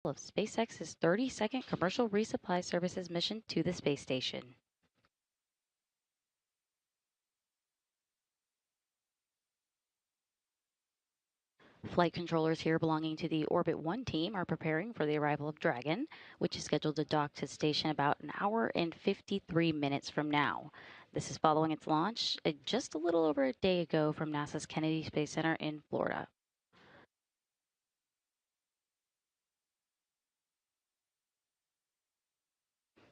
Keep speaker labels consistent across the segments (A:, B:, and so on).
A: of SpaceX's 30-second commercial resupply services mission to the space station. Flight controllers here belonging to the Orbit 1 team are preparing for the arrival of Dragon, which is scheduled to dock to the station about an hour and 53 minutes from now. This is following its launch just a little over a day ago from NASA's Kennedy Space Center in Florida.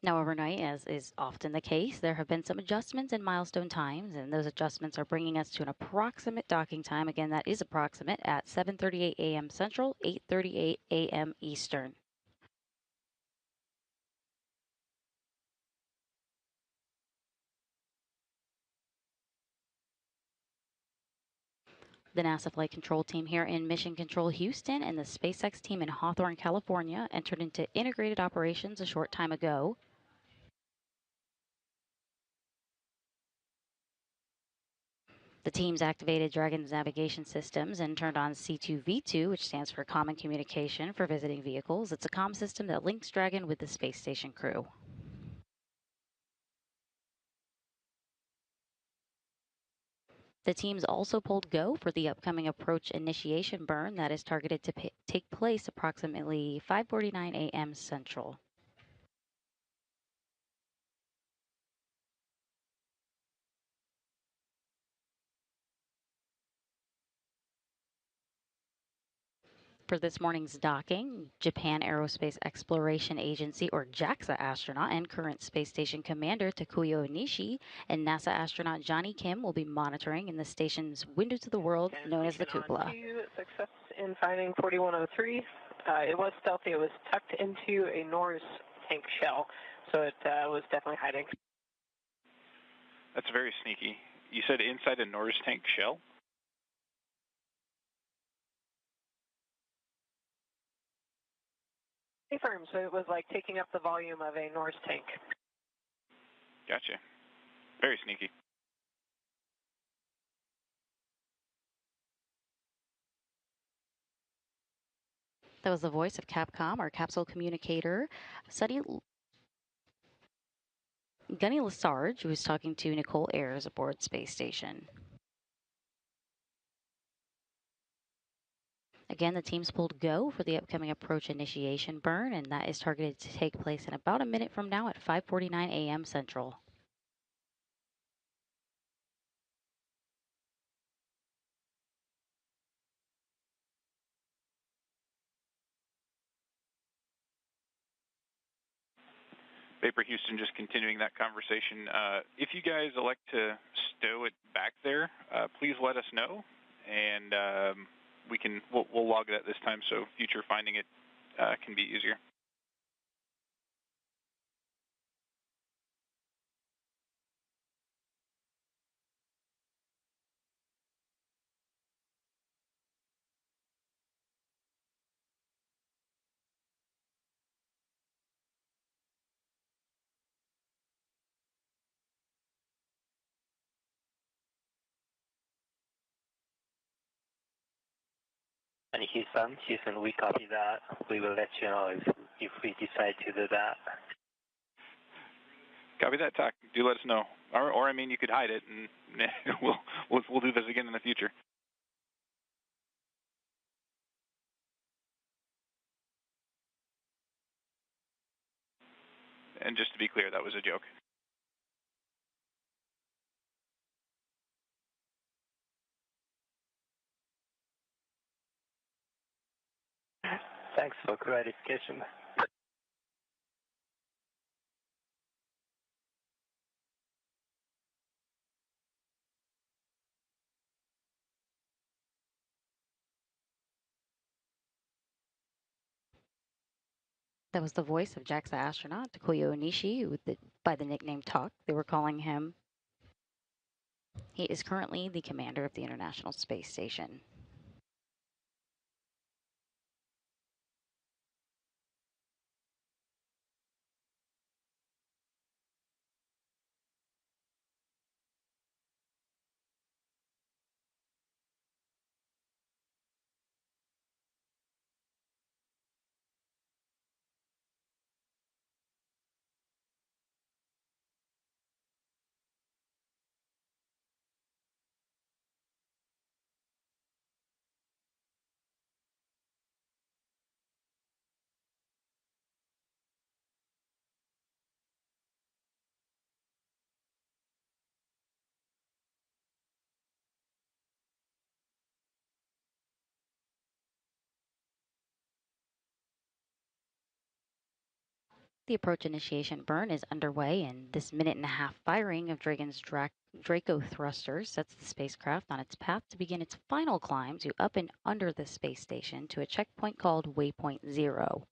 A: Now, overnight, as is often the case, there have been some adjustments in milestone times, and those adjustments are bringing us to an approximate docking time. Again, that is approximate at 7:38 a.m. Central, 8:38 a.m. Eastern. The NASA Flight Control team here in Mission Control Houston and the SpaceX team in Hawthorne, California entered into integrated operations a short time ago. The teams activated Dragon's navigation systems and turned on C2V2, which stands for Common Communication for Visiting Vehicles. It's a comm system that links Dragon with the space station crew. The teams also pulled go for the upcoming approach initiation burn that is targeted to take place approximately 5:49 a.m. Central. For this morning's docking, Japan Aerospace Exploration Agency, or JAXA astronaut and current space station commander Takuya Onishi and NASA astronaut Johnny Kim will be monitoring in the station's window to the world known as the cupola.
B: Success in finding 4103. It was stealthy. It was tucked into a Norse tank shell, so it was definitely hiding.
C: That's very sneaky. You said inside a Norse tank shell?
B: Firm, so it was like taking up the volume of a Norse tank.
C: Gotcha. Very sneaky.
A: That was the voice of Capcom, our capsule communicator, Gunny Lesarge, who was talking to Nicole Ayers aboard Space Station. Again, the teams pulled go for the upcoming approach initiation burn, and that is targeted to take place in about a minute from now at 5:49 a.m. Central.
C: Vapor Houston, just continuing that conversation. If you guys elect to stow it back there, please let us know, and we'll log that this time so future finding it can be easier.
D: And Houston, we copy that. We will let you know if we decide to do that.
C: Copy that, TAC. Do let us know. Or I mean, you could hide it, and we'll do this again in the future. And just to be clear, that was a joke.
D: Thanks for clarification.
A: That was the voice of JAXA astronaut Takuya Onishi, by the nickname Tuck. They were calling him. He is currently the commander of the International Space Station. The approach initiation burn is underway, and this minute-and-a-half firing of Dragon's Draco thrusters sets the spacecraft on its path to begin its final climb to up and under the space station to a checkpoint called Waypoint Zero.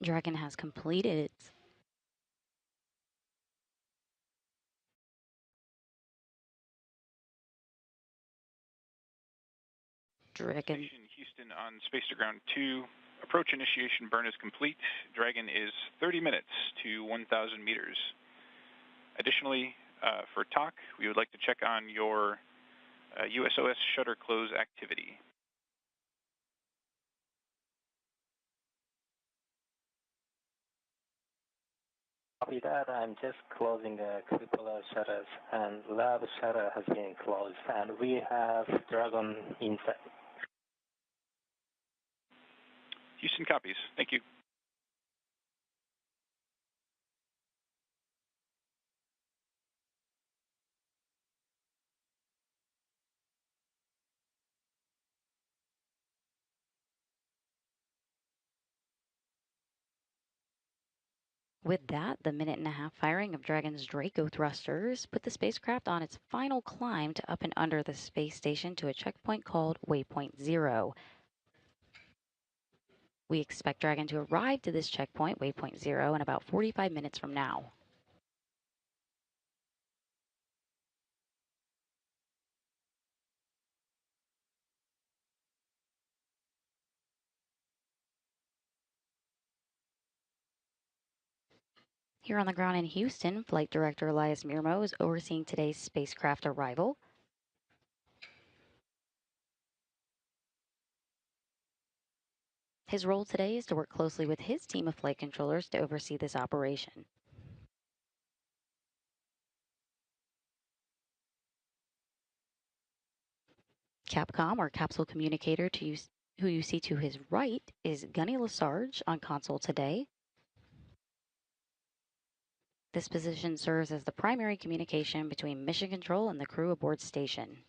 A: Dragon has completed its Dragon.
C: Station Houston on Space to Ground 2. Approach initiation burn is complete. Dragon is 30 minutes to 1,000 meters. Additionally, for TOC, we would like to check on your USOS shutter close activity.
D: Copy that. I'm just closing the cupola shutters, and lab shutter has been closed, and we have Dragon inside.
C: Houston copies. Thank you.
A: With that, the minute-and-a-half firing of Dragon's Draco thrusters put the spacecraft on its final climb to up and under the space station to a checkpoint called Waypoint Zero. We expect Dragon to arrive to this checkpoint, Waypoint Zero, in about 45 minutes from now. Here on the ground in Houston, Flight Director Elias Mirmo is overseeing today's spacecraft arrival. His role today is to work closely with his team of flight controllers to oversee this operation. Capcom, or capsule communicator, who you see to his right, is Gunny Lesarge on console today. This position serves as the primary communication between mission control and the crew aboard station.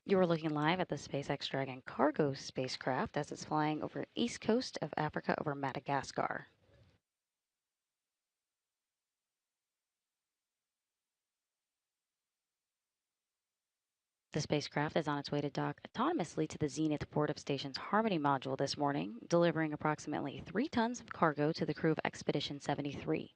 A: You are looking live at the SpaceX Dragon cargo spacecraft as it's flying over the east coast of Africa over Madagascar. The spacecraft is on its way to dock autonomously to the Zenith port of station's Harmony module this morning, delivering approximately 3 tons of cargo to the crew of Expedition 73.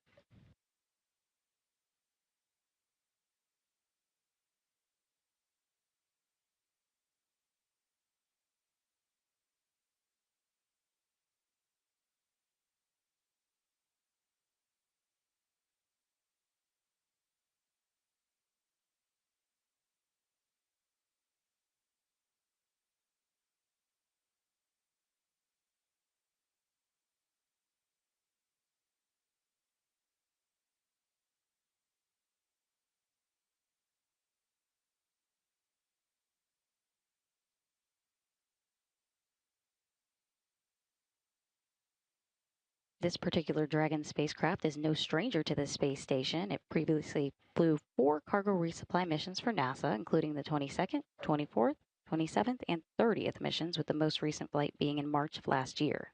A: This particular Dragon spacecraft is no stranger to the space station. It previously flew 4 cargo resupply missions for NASA, including the 22nd, 24th, 27th, and 30th missions, with the most recent flight being in March of last year.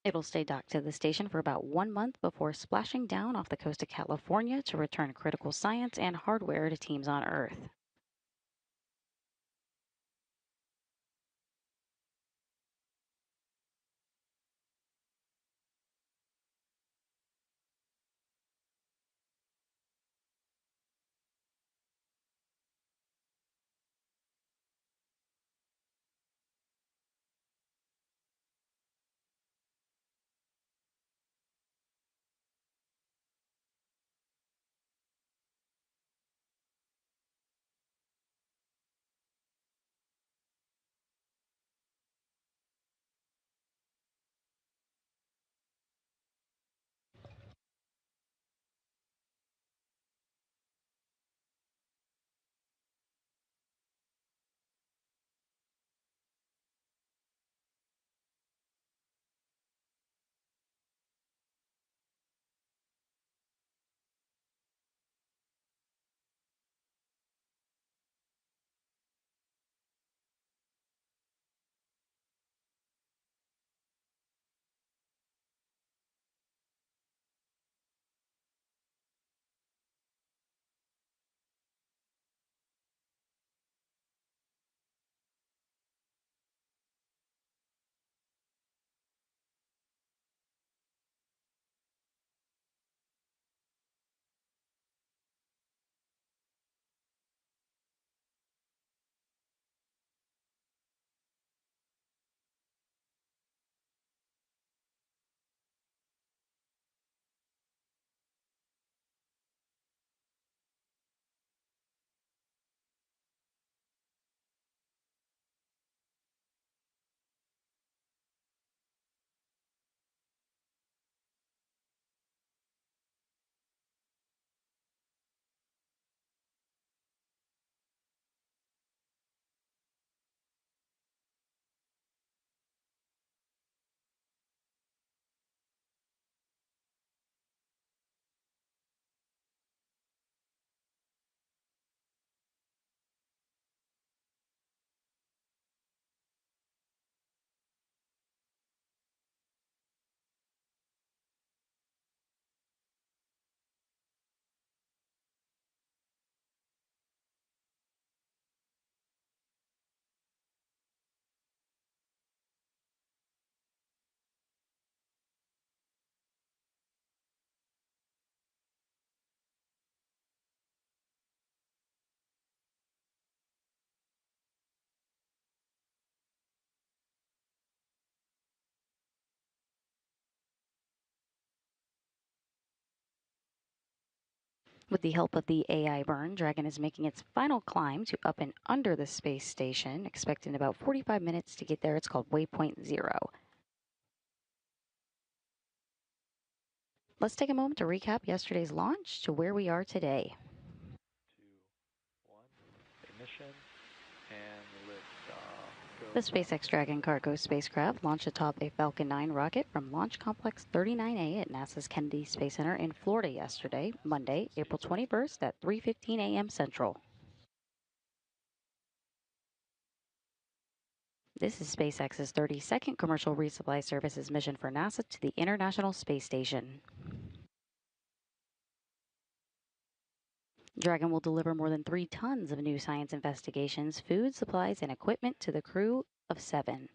A: It'll stay docked to the station for about 1 month before splashing down off the coast of California to return critical science and hardware to teams on Earth. With the help of the AI burn, Dragon is making its final climb to up and under the space station, expecting about 45 minutes to get there. It's called Waypoint Zero. Let's take a moment to recap yesterday's launch to where we are today.
E: 2, 1, ignition, and liftoff. Go
A: The SpaceX Dragon cargo spacecraft launched atop a Falcon 9 rocket from Launch Complex 39A at NASA's Kennedy Space Center in Florida yesterday, Monday, April 21st at 3:15 a.m. Central. This is SpaceX's 32nd commercial resupply services mission for NASA to the International Space Station. Dragon will deliver more than 3 tons of new science investigations, food, supplies, and equipment to the crew of 7.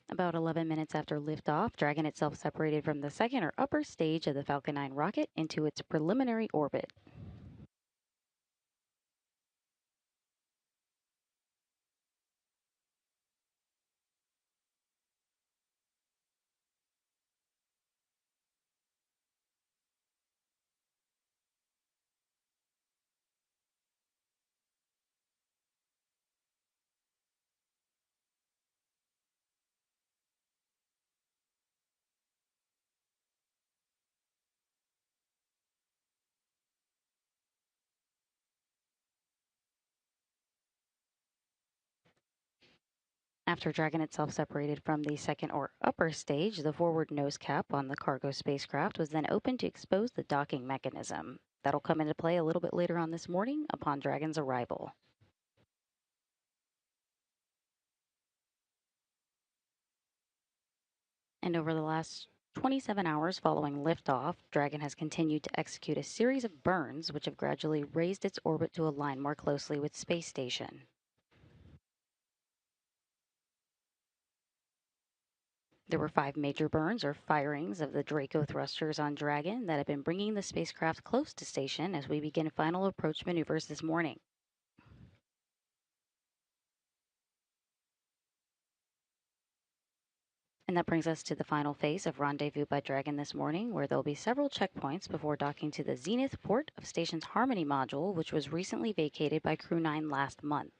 A: About 11 minutes after liftoff, Dragon itself separated from the second or upper stage of the Falcon 9 rocket into its preliminary orbit. After Dragon itself separated from the second or upper stage, the forward nose cap on the cargo spacecraft was then opened to expose the docking mechanism. That'll come into play a little bit later on this morning upon Dragon's arrival. And over the last 27 hours following liftoff, Dragon has continued to execute a series of burns which have gradually raised its orbit to align more closely with space station. There were 5 major burns or firings of the Draco thrusters on Dragon that have been bringing the spacecraft close to station as we begin final approach maneuvers this morning. And that brings us to the final phase of rendezvous by Dragon this morning, where there'll be several checkpoints before docking to the Zenith port of station's Harmony module, which was recently vacated by Crew 9 last month.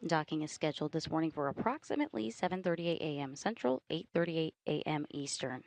A: Docking is scheduled this morning for approximately 7:38 a.m. Central, 8:38 a.m. Eastern.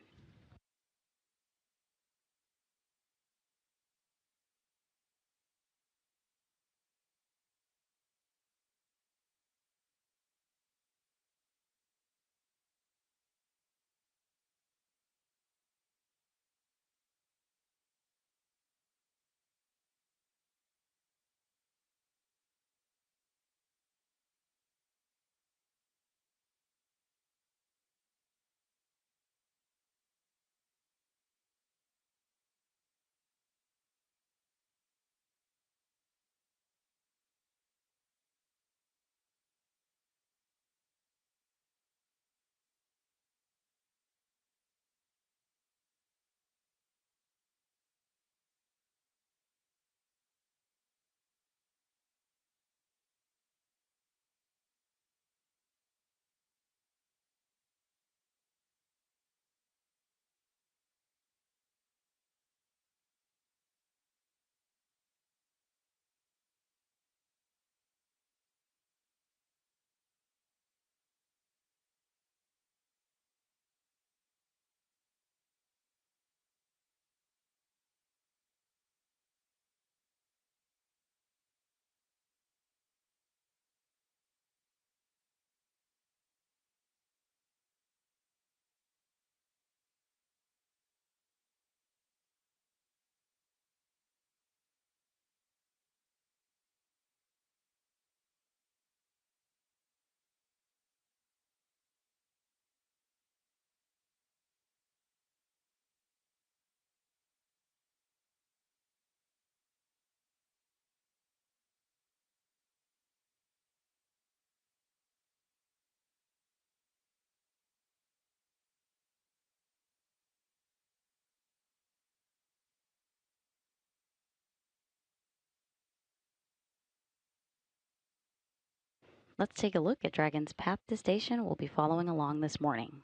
A: Let's take a look at Dragon's path to station we'll be following along this morning.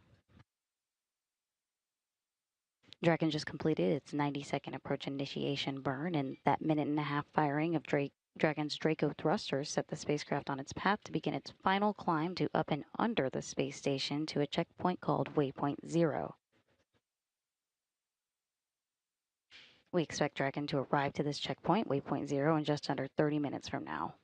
A: Dragon just completed its 90-second approach initiation burn and that minute and a half firing of Dragon's Draco thrusters set the spacecraft on its path to begin its final climb to up and under the space station to a checkpoint called Waypoint Zero. We expect Dragon to arrive to this checkpoint, Waypoint Zero, in just under 30 minutes from now.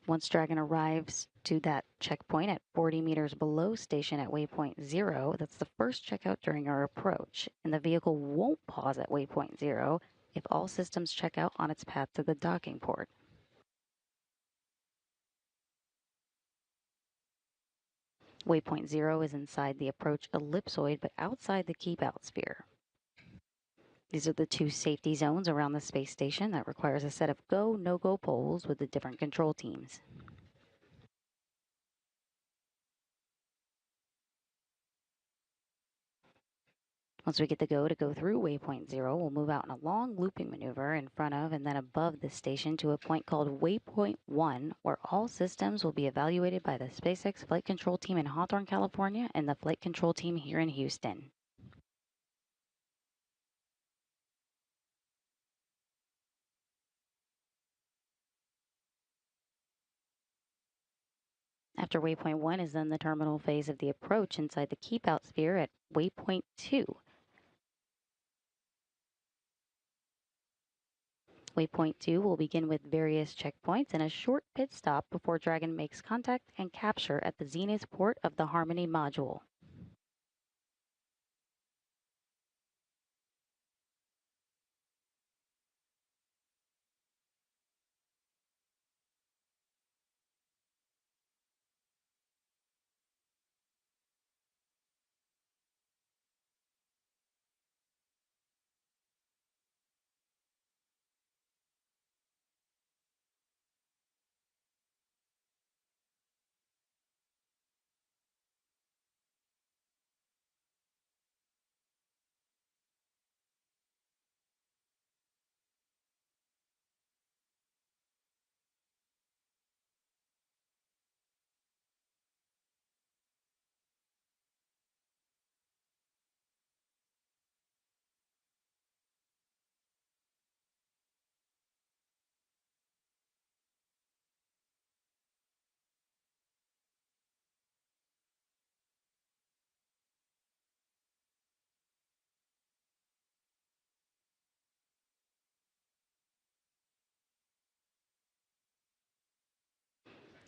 A: Once Dragon arrives to that checkpoint at 40 meters below station at Waypoint Zero, that's the first checkout during our approach, and the vehicle won't pause at Waypoint Zero if all systems check out on its path to the docking port. Waypoint Zero is inside the approach ellipsoid but outside the keep out sphere. These are the two safety zones around the space station that requires a set of go, no-go poles with the different control teams. Once we get the go to go through Waypoint Zero, we'll move out in a long looping maneuver in front of and then above the station to a point called Waypoint 1, where all systems will be evaluated by the SpaceX Flight Control Team in Hawthorne, California, and the Flight Control Team here in Houston. After Waypoint 1 is then the terminal phase of the approach inside the keep out sphere at Waypoint 2. Waypoint 2 will begin with various checkpoints and a short pit stop before Dragon makes contact and capture at the Zenith port of the Harmony module.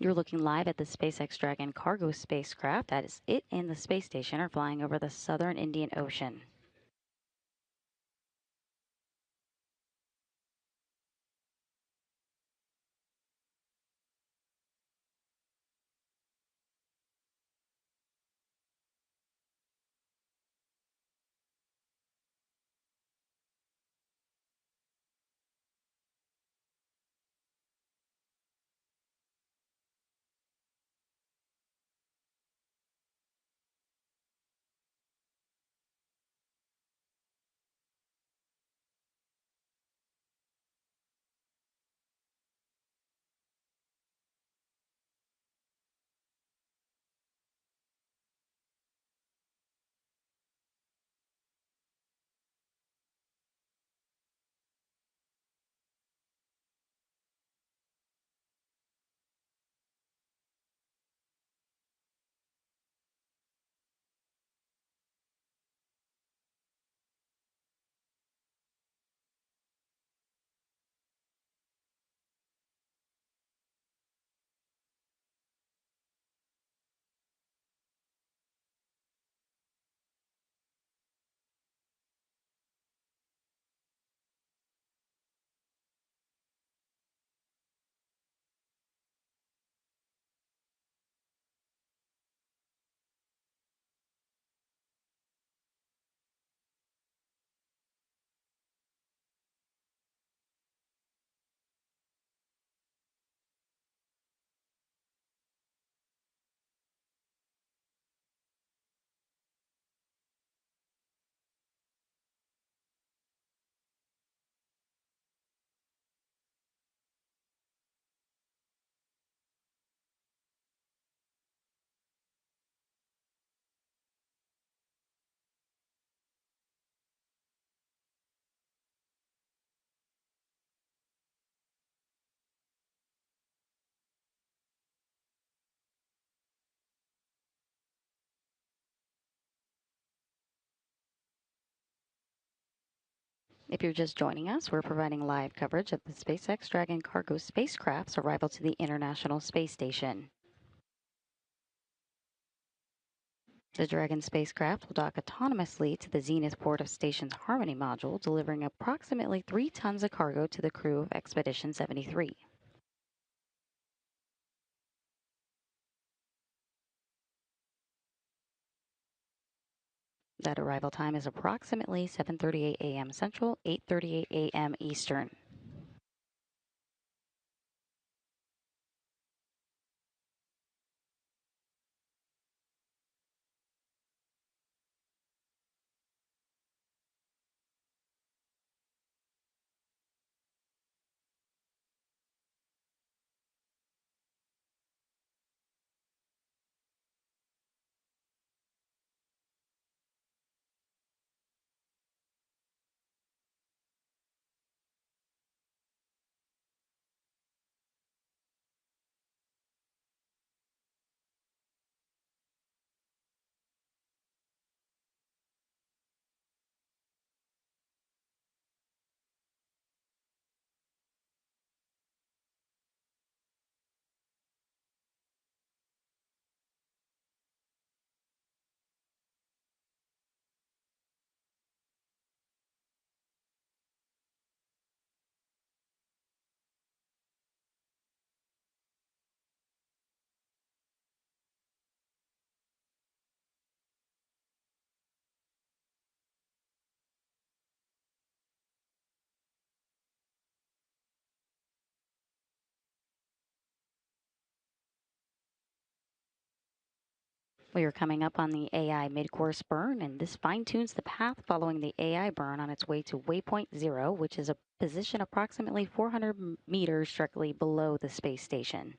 A: You're looking live at the SpaceX Dragon cargo spacecraft. That is it and the space station are flying over the southern Indian Ocean. If you're just joining us, we're providing live coverage of the SpaceX Dragon cargo spacecraft's arrival to the International Space Station. The Dragon spacecraft will dock autonomously to the zenith port of station's Harmony module, delivering approximately 3 tons of cargo to the crew of Expedition 73. That arrival time is approximately 7:38 a.m. Central, 8:38 a.m. Eastern. We are coming up on the AI mid-course burn, and this fine-tunes the path following the AI burn on its way to waypoint 0, which is a position approximately 400 meters directly below the space station.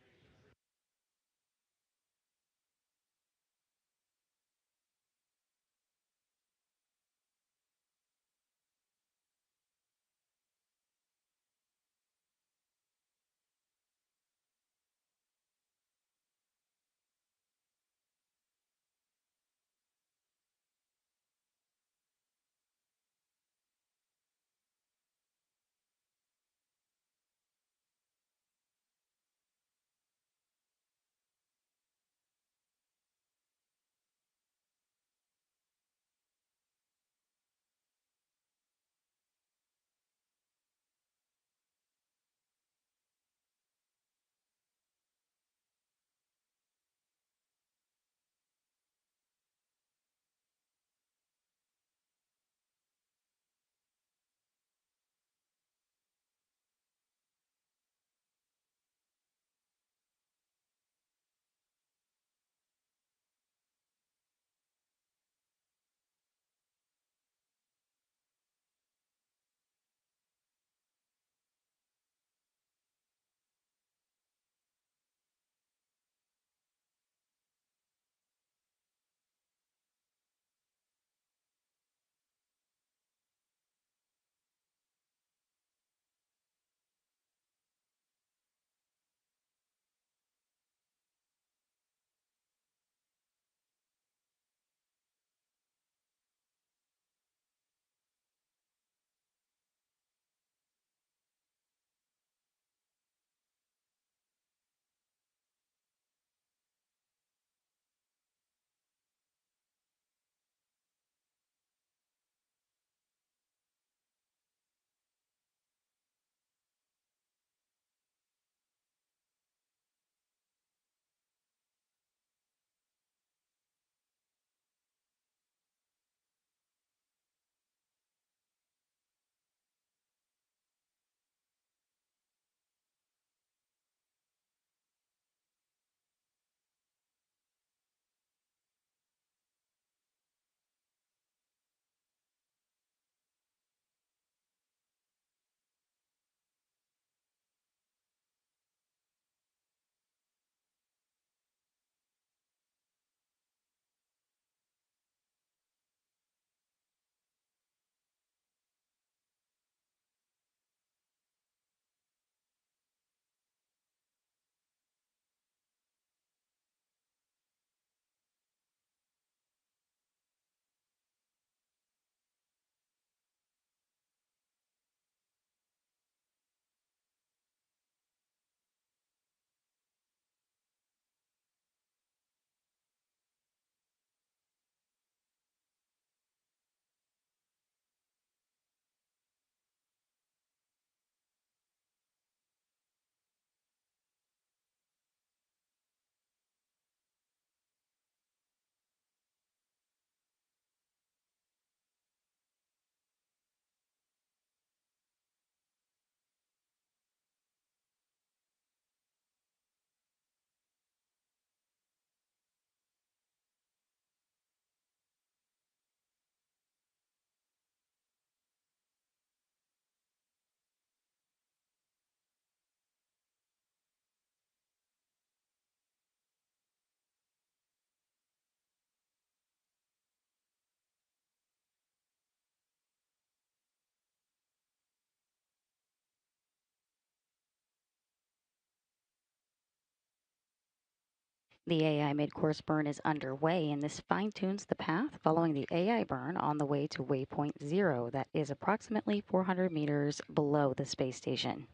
A: The AI mid-course burn is underway, and this fine-tunes the path following the AI burn on the way to waypoint 0, that is approximately 400 meters below the space station.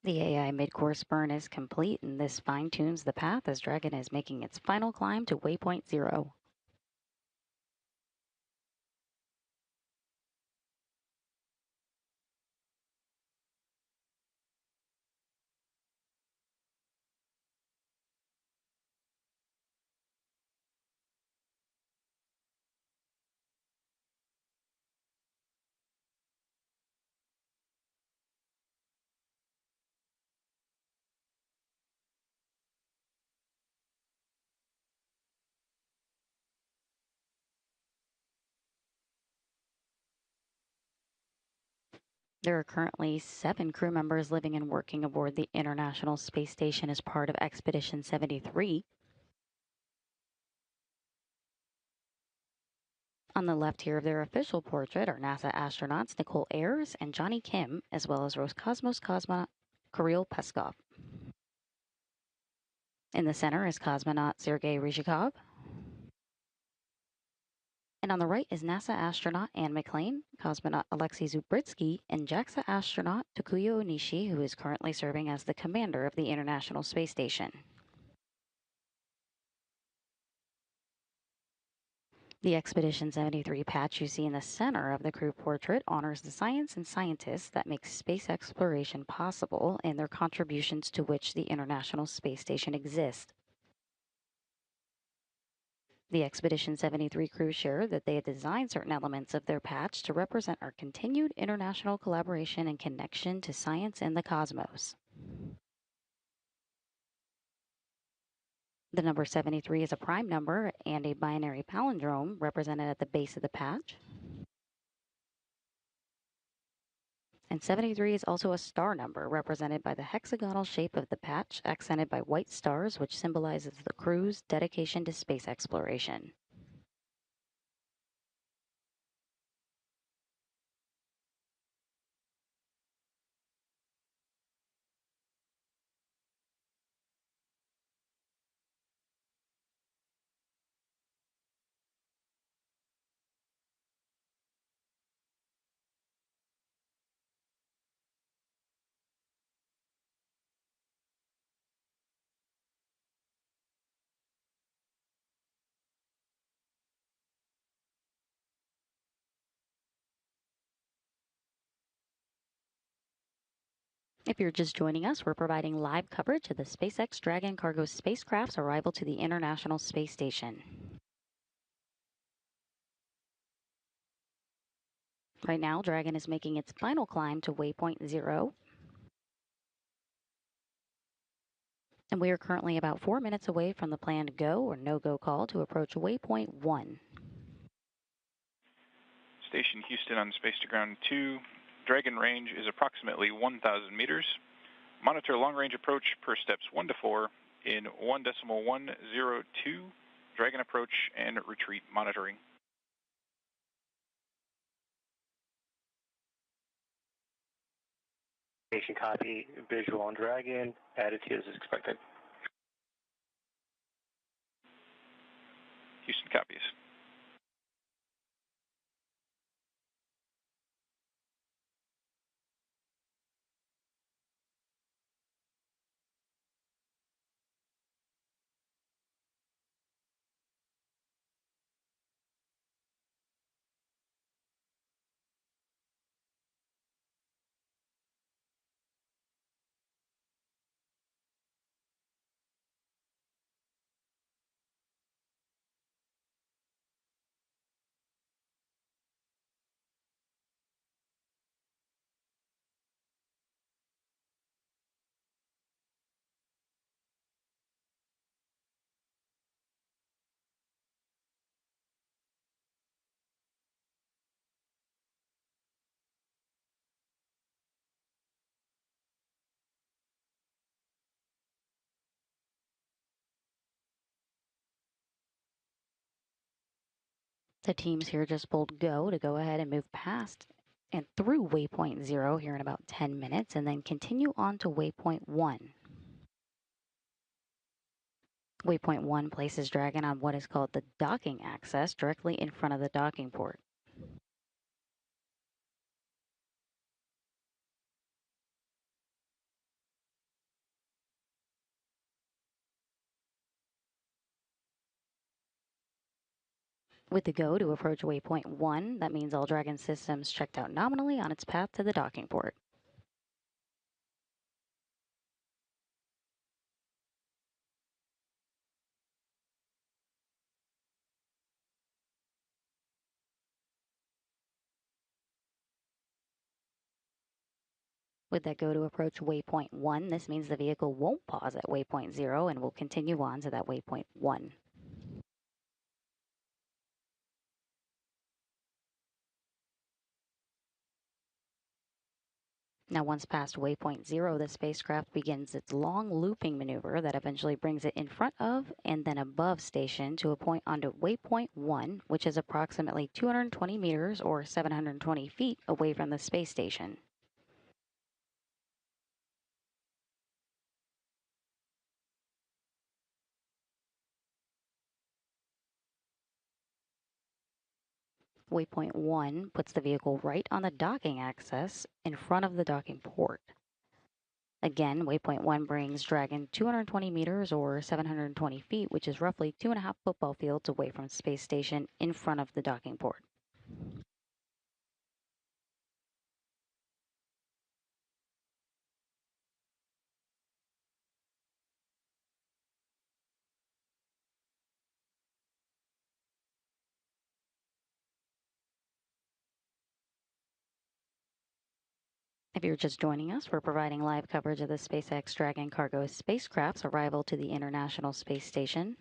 A: The AI mid-course burn is complete, and this fine-tunes the path as Dragon is making its final climb to waypoint 0. There are currently 7 crew members living and working aboard the International Space Station as part of Expedition 73. On the left here of their official portrait are NASA astronauts Nicole Ayers and Johnny Kim, as well as Roscosmos cosmonaut Kirill Peskov. In the center is cosmonaut Sergei Ryzhikov. And on the right is NASA astronaut Anne McClain, cosmonaut Alexei Zubritsky, and JAXA astronaut Takuya Onishi, who is currently serving as the commander of the International Space Station. The Expedition 73 patch you see in the center of the crew portrait honors the science and scientists that make space exploration possible and their contributions to which the International Space Station exists. The Expedition 73 crew shared that they had designed certain elements of their patch to represent our continued international collaboration and connection to science and the cosmos. The number 73 is a prime number and a binary palindrome represented at the base of the patch. And 73 is also a star number represented by the hexagonal shape of the patch, accented by white stars, which symbolizes the crew's dedication to space exploration. If you're just joining us, we're providing live coverage of the SpaceX Dragon cargo spacecraft's arrival to the International Space Station. Right now, Dragon is making its final climb to waypoint 0. And we are currently about 4 minutes away from the planned go or no-go call to approach waypoint 1.
C: Station Houston on Space to Ground 2. Dragon range is approximately 1,000 meters. Monitor long-range approach per steps 1 to 4 in 1.102 Dragon approach and retreat monitoring.
D: Station copy, visual on Dragon, attitude is expected.
C: Houston copies.
A: The teams here just pulled go to go ahead and move past and through waypoint 0 here in about 10 minutes and then continue on to waypoint 1. Waypoint 1 places Dragon on what is called the docking access directly in front of the docking port. With the go to approach waypoint 1, that means all Dragon systems checked out nominally on its path to the docking port. With that go to approach waypoint 1, this means the vehicle won't pause at waypoint 0 and will continue on to that waypoint 1. Now, once past waypoint 0, the spacecraft begins its long looping maneuver that eventually brings it in front of and then above station to a point onto waypoint 1, which is approximately 220 meters or 720 feet away from the space station. Waypoint 1 puts the vehicle right on the docking axis in front of the docking port. Again, waypoint 1 brings Dragon 220 meters or 720 feet, which is roughly 2.5 football fields away from space station in front of the docking port. If you're just joining us, we're providing live coverage of the SpaceX Dragon cargo spacecraft's arrival to the International Space Station.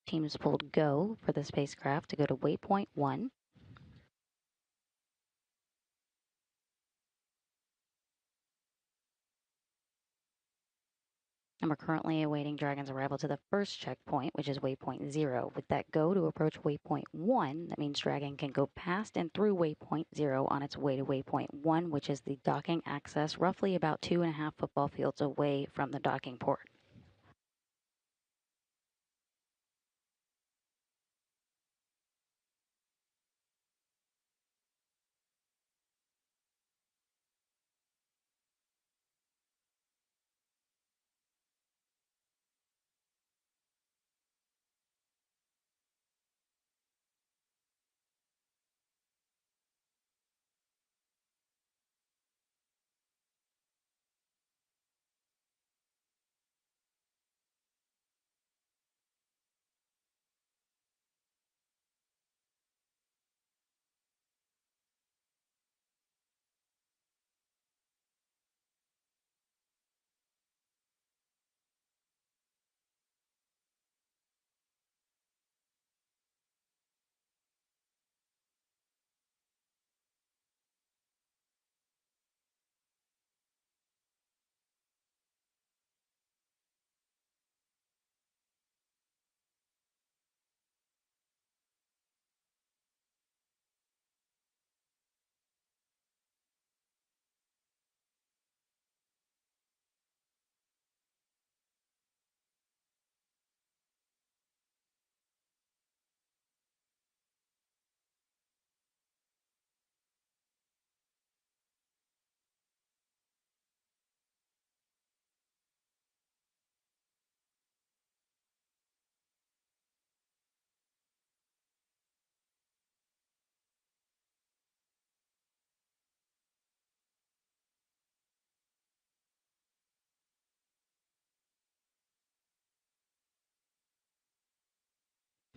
A: Teams pulled go for the spacecraft to go to waypoint 1. And we're currently awaiting Dragon's arrival to the first checkpoint, which is waypoint 0. With that go to approach waypoint 1, that means Dragon can go past and through waypoint 0 on its way to waypoint 1, which is the docking access roughly about 2.5 football fields away from the docking port.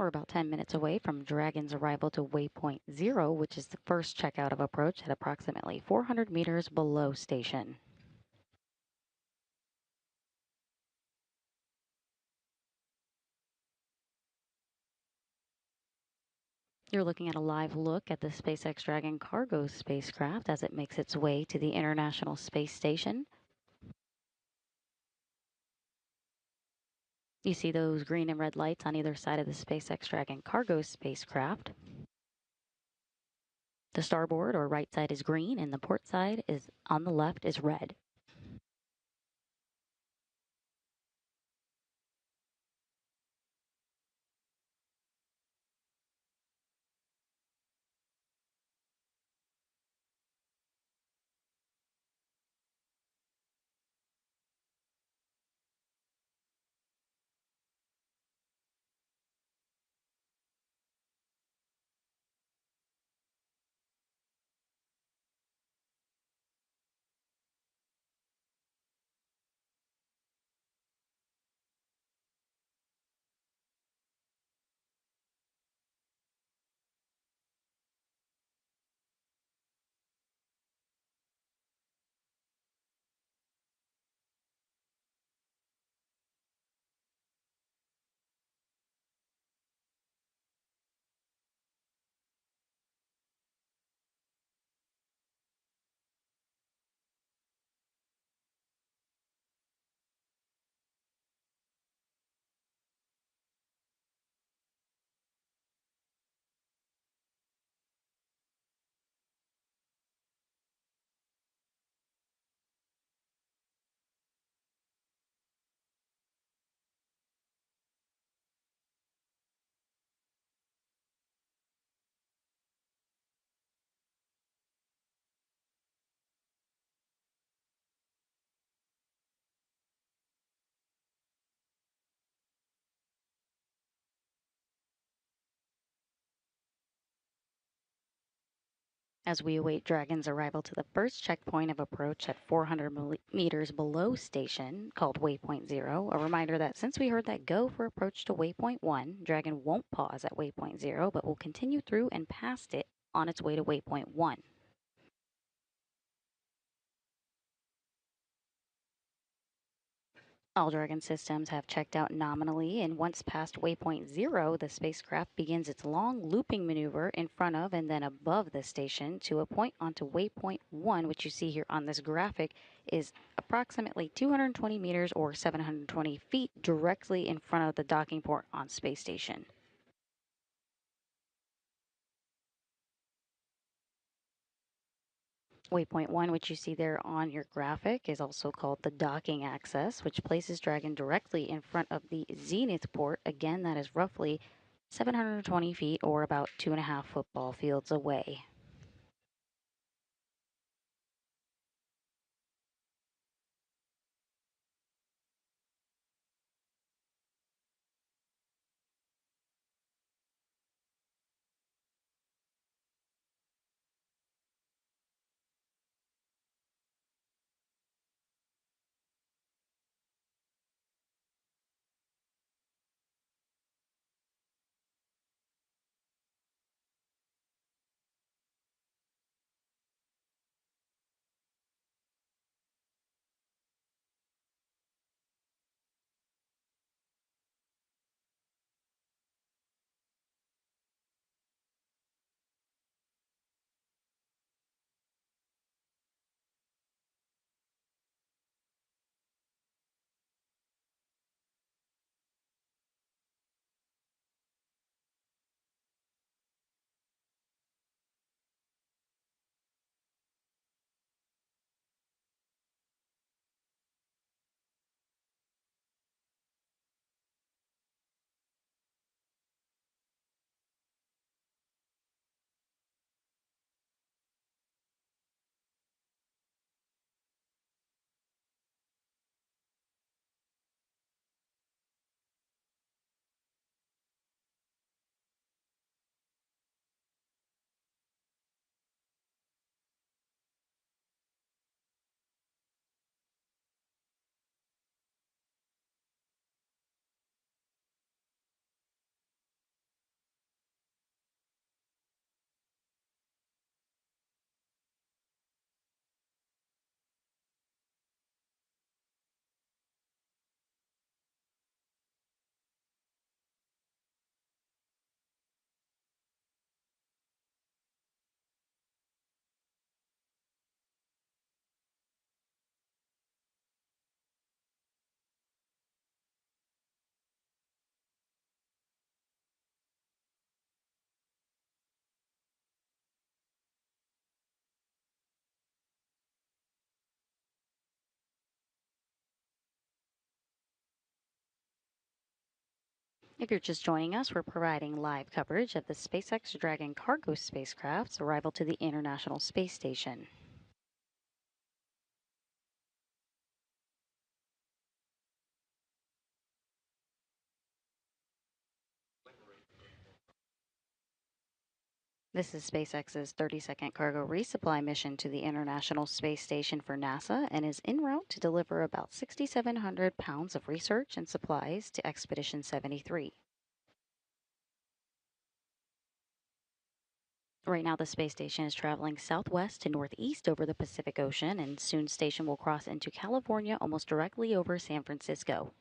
A: We're about 10 minutes away from Dragon's arrival to waypoint 0, which is the first checkout of approach at approximately 400 meters below station. You're looking at a live look at the SpaceX Dragon cargo spacecraft as it makes its way to the International Space Station. You see those green and red lights on either side of the SpaceX Dragon cargo spacecraft. The starboard or right side is green and the port side is on the left is red. As we await Dragon's arrival to the first checkpoint of approach at 400 meters below station, called Waypoint 0, a reminder that since we heard that go for approach to Waypoint 1, Dragon won't pause at Waypoint 0, but will continue through and past it on its way to Waypoint 1. All Dragon systems have checked out nominally, and once past waypoint 0, the spacecraft begins its long looping maneuver in front of and then above the station to a point onto waypoint 1, which you see here on this graphic is approximately 220 meters or 720 feet directly in front of the docking port on Space Station. Waypoint 1, which you see there on your graphic, is also called the docking axis, which places Dragon directly in front of the zenith port. Again, that is roughly 720 feet or about 2.5 football fields away. If you're just joining us, we're providing live coverage of the SpaceX Dragon cargo spacecraft's arrival to the International Space Station. This is SpaceX's 30-second cargo resupply mission to the International Space Station for NASA and is en route to deliver about 6,700 pounds of research and supplies to Expedition 73. Right now, the space station is traveling southwest to northeast over the Pacific Ocean, and soon station will cross into California almost directly over San Francisco.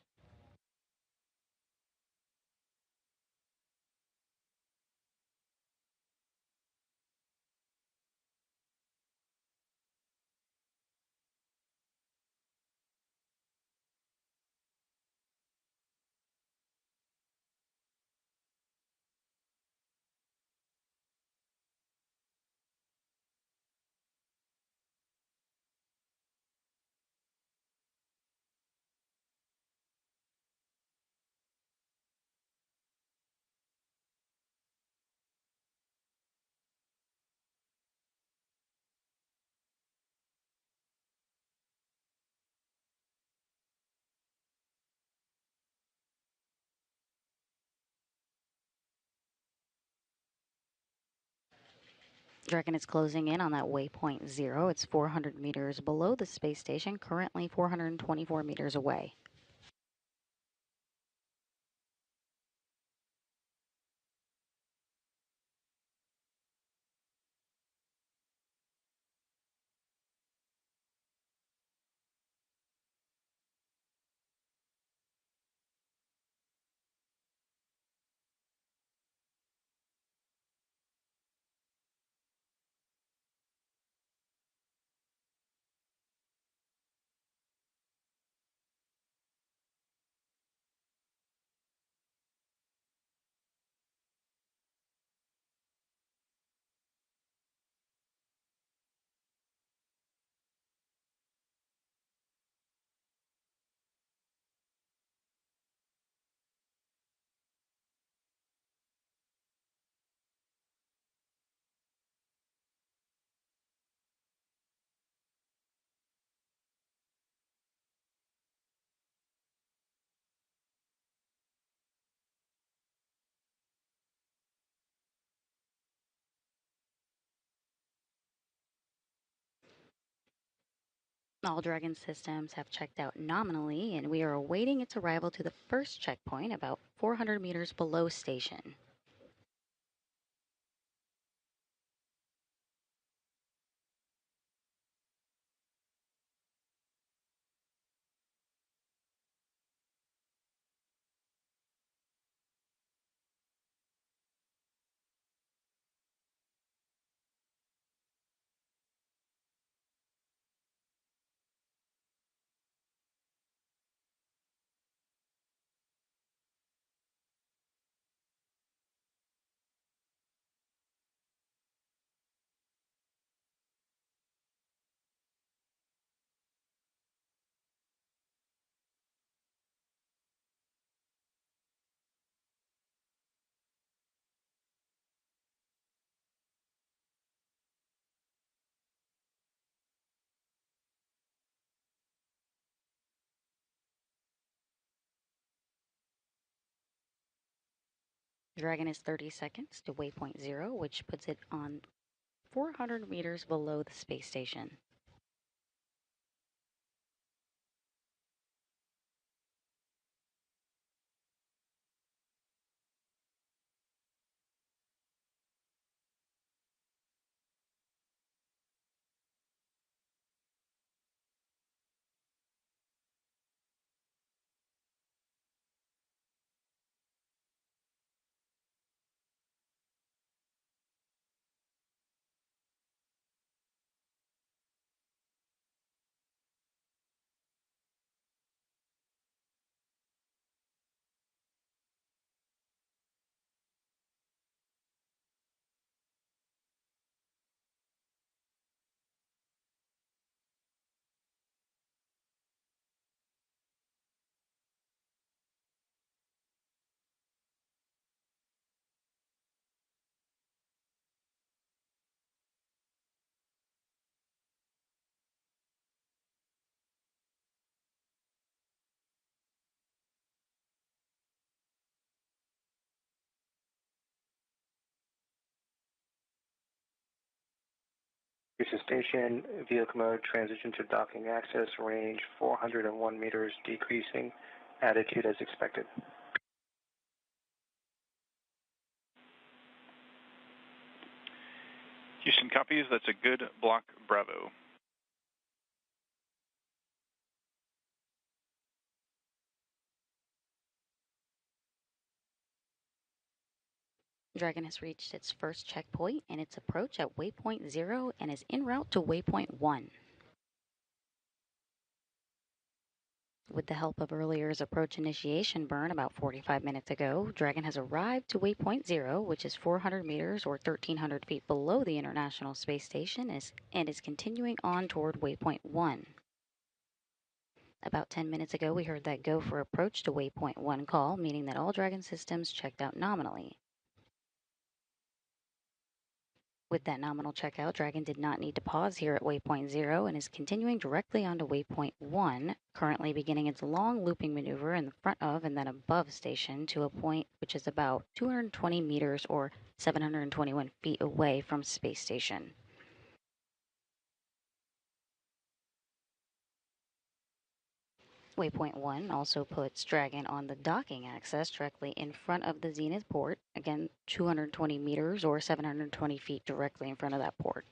A: Dragon is closing in on that waypoint 0. It's 400 meters below the space station, currently 424 meters away. All Dragon systems have checked out nominally, and we are awaiting its arrival to the first checkpoint about 400 meters below station. Dragon is 30 seconds to waypoint 0, which puts it on 400 meters below the space station.
D: Houston Station, vehicle mode, transition to docking access, range 401 meters, decreasing, attitude as expected.
C: Houston copies. That's a good block, Bravo.
A: Dragon has reached its first checkpoint in its approach at waypoint 0 and is en route to waypoint 1. With the help of earlier's approach initiation burn about 45 minutes ago, Dragon has arrived to waypoint 0, which is 400 meters or 1,300 feet below the International Space Station, and is continuing on toward waypoint 1. About 10 minutes ago, we heard that go for approach to waypoint 1 call, meaning that all Dragon systems checked out nominally. With that nominal checkout, Dragon did not need to pause here at waypoint 0 and is continuing directly onto waypoint 1, currently beginning its long looping maneuver in the front of and then above station to a point which is about 220 meters or 721 feet away from space station. Waypoint 1 also puts Dragon on the docking axis directly in front of the zenith port, again 220 meters or 720 feet directly in front of that port.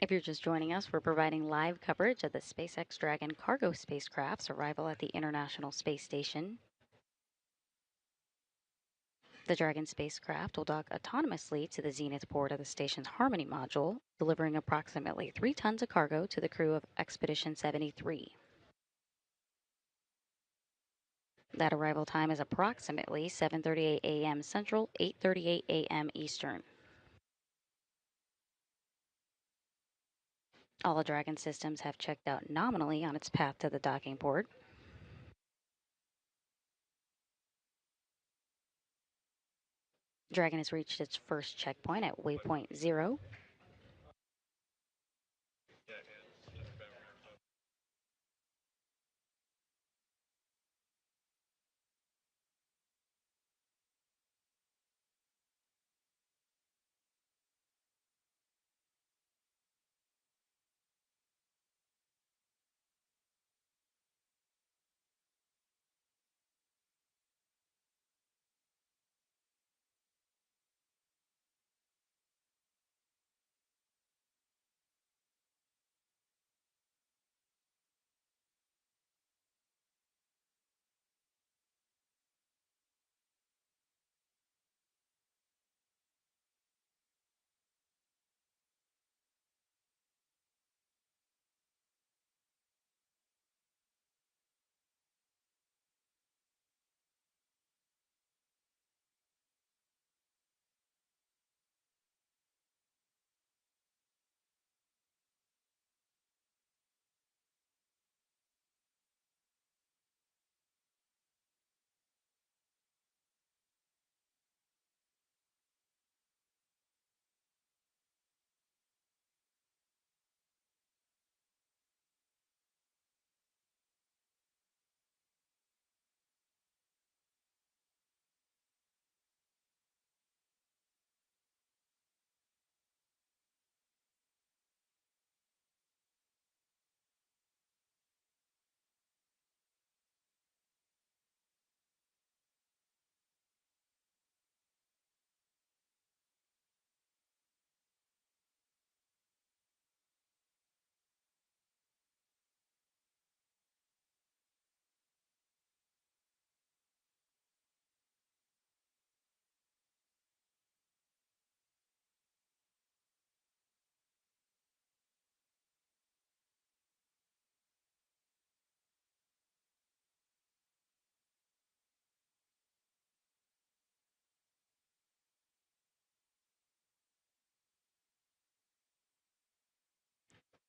A: If you're just joining us, we're providing live coverage of the SpaceX Dragon cargo spacecraft's arrival at the International Space Station. The Dragon spacecraft will dock autonomously to the zenith port of the station's Harmony module, delivering approximately 3 tons of cargo to the crew of Expedition 73. That arrival time is approximately 7:38 a.m. Central, 8:38 a.m. Eastern. All Dragon systems have checked out nominally on its path to the docking port. Dragon has reached its first checkpoint at waypoint 0.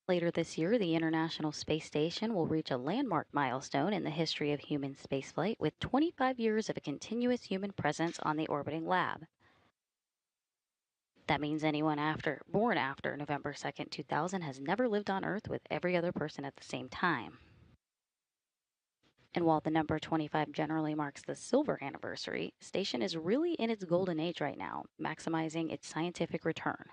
A: Later this year, the International Space Station will reach a landmark milestone in the history of human spaceflight with 25 years of a continuous human presence on the orbiting lab. That means anyone born after November 2nd, 2000 has never lived on Earth with every other person at the same time. And while the number 25 generally marks the silver anniversary, Station is really in its golden age right now, maximizing its scientific return.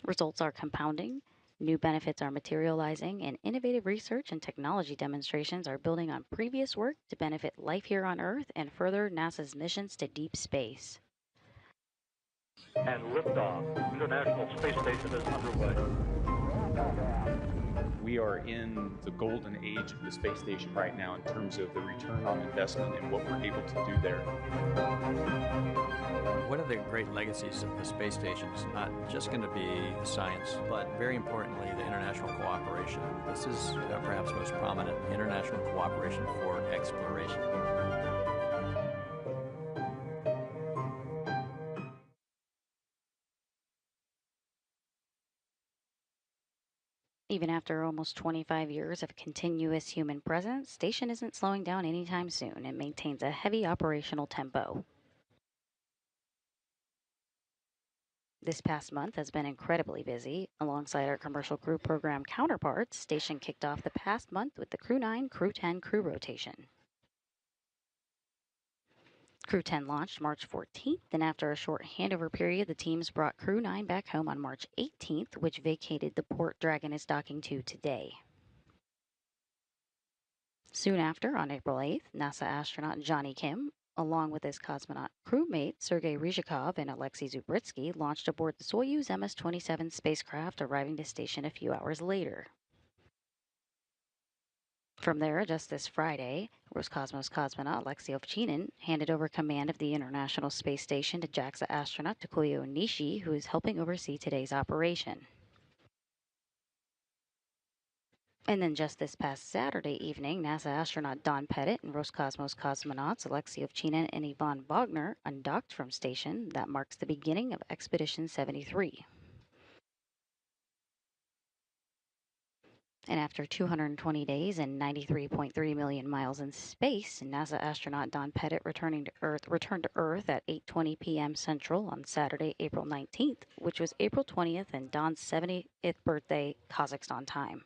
A: Results are compounding, new benefits are materializing, and innovative research and technology demonstrations are building on previous work to benefit life here on Earth and further NASA's missions to deep space.
E: And liftoff. International Space Station is underway.
F: We are in the golden age of the space station right now in terms of the return on investment and what we're able to do there.
G: One of the great legacies of the space station is not just going to be science, but very importantly, the international cooperation. This is perhaps most prominent, international cooperation for exploration.
A: Even after almost 25 years of continuous human presence, Station isn't slowing down anytime soon and maintains a heavy operational tempo. This past month has been incredibly busy. Alongside our commercial crew program counterparts, Station kicked off the past month with the Crew 9, Crew 10 crew rotation. Crew 10 launched March 14th, and after a short handover period, the teams brought Crew 9 back home on March 18th, which vacated the port Dragon is docking to today. Soon after, on April 8th, NASA astronaut Johnny Kim, along with his cosmonaut crewmate Sergei Ryzhikov and Alexei Zubritsky, launched aboard the Soyuz MS-27 spacecraft, arriving to Station a few hours later. From there, just this Friday, Roscosmos cosmonaut Alexei Ovchinin handed over command of the International Space Station to JAXA astronaut Takuya Onishi, who is helping oversee today's operation. And then just this past Saturday evening, NASA astronaut Don Pettit and Roscosmos cosmonauts Alexei Ovchinin and Ivan Wagner undocked from Station. That marks the beginning of Expedition 73. And after 220 days and 93.3 million miles in space, NASA astronaut Don Pettit returned to Earth at 8:20 p.m. Central on Saturday, April 19th, which was April 20th and Don's 70th birthday Kazakhstan time.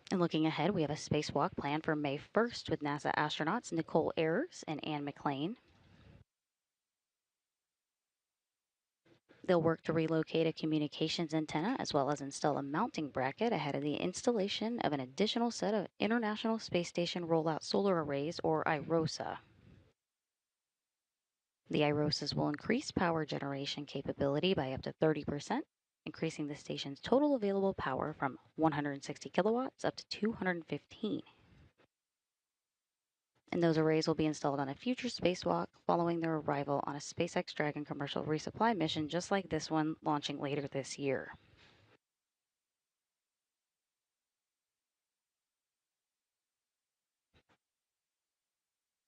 A: And looking ahead, we have a spacewalk planned for May 1st with NASA astronauts Nicole Ayers and Anne McClain. They'll work to relocate a communications antenna as well as install a mounting bracket ahead of the installation of an additional set of International Space Station Rollout Solar Arrays, or IROSA. The IROSAs will increase power generation capability by up to 30%, increasing the station's total available power from 160 kilowatts up to 215. And those arrays will be installed on a future spacewalk following their arrival on a SpaceX Dragon commercial resupply mission just like this one, launching later this year.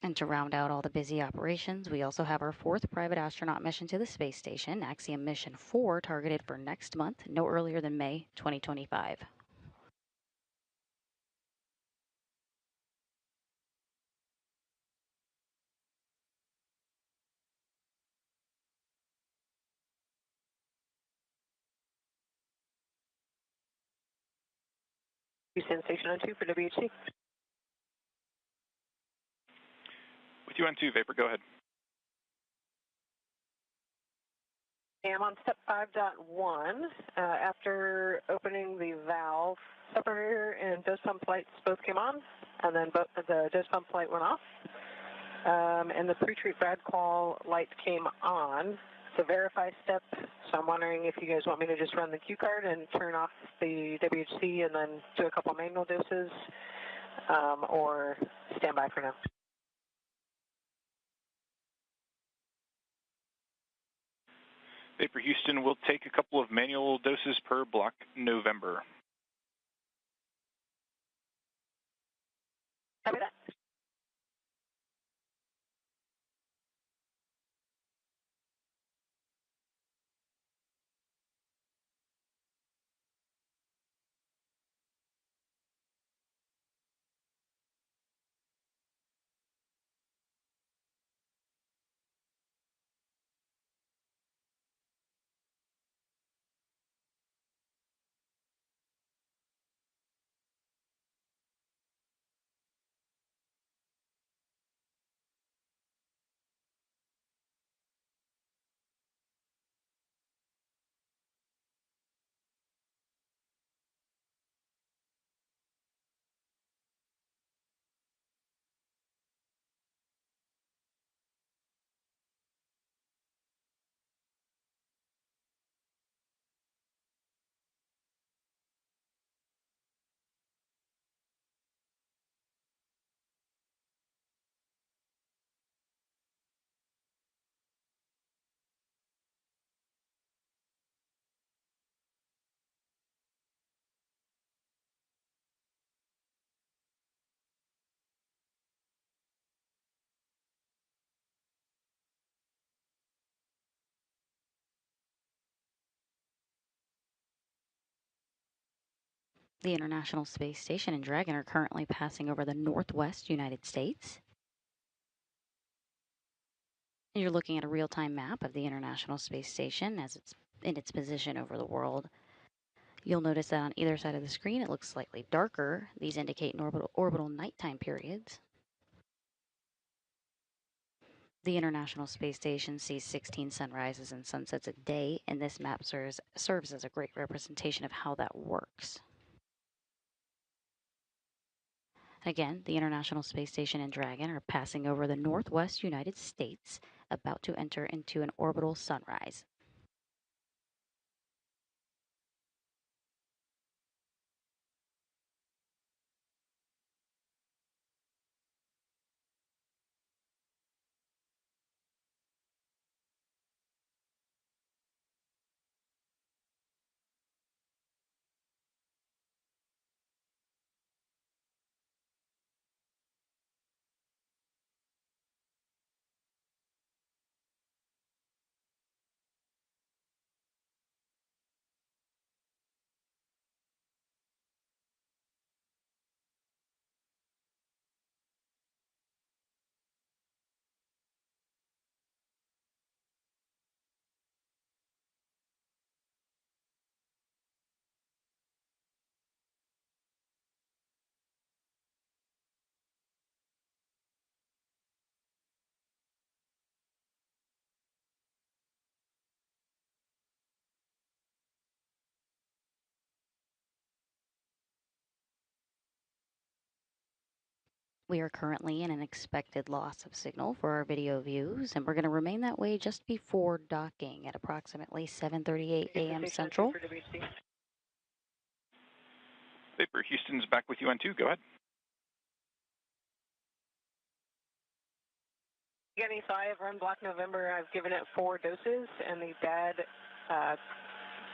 A: And to round out all the busy operations, we also have our fourth private astronaut mission to the space station, Axiom Mission 4, targeted for next month, no earlier than May 2025.
B: Houston Station on 2 for WHC.
C: With you on 2, Vapor, go ahead.
B: I'm on step 5.1. After opening the valve, separator and dose pump lights both came on, and then the dose pump light went off. And the pre-treat rad qual light came on. It's a verify step, so I'm wondering if you guys want me to just run the Q card and turn off the WHC and then do a couple manual doses, or stand by for now.
C: Vapor Houston will take a couple of manual doses per block November.
B: Copy that.
A: The International Space Station and Dragon are currently passing over the northwest United States. You're looking at a real-time map of the International Space Station as it's in its position over the world. You'll notice that on either side of the screen it looks slightly darker. These indicate orbital nighttime periods. The International Space Station sees 16 sunrises and sunsets a day, and this map serves as a great representation of how that works. Again, the International Space Station and Dragon are passing over the northwest United States, about to enter into an orbital sunrise. We are currently in an expected loss of signal for our video views, and we're going to remain that way just before docking at approximately 7:38 a.m. Central.
C: Vapor, Houston's back with you on 2. Go ahead.
B: Getting I've run Black November. I've given it 4 doses, and the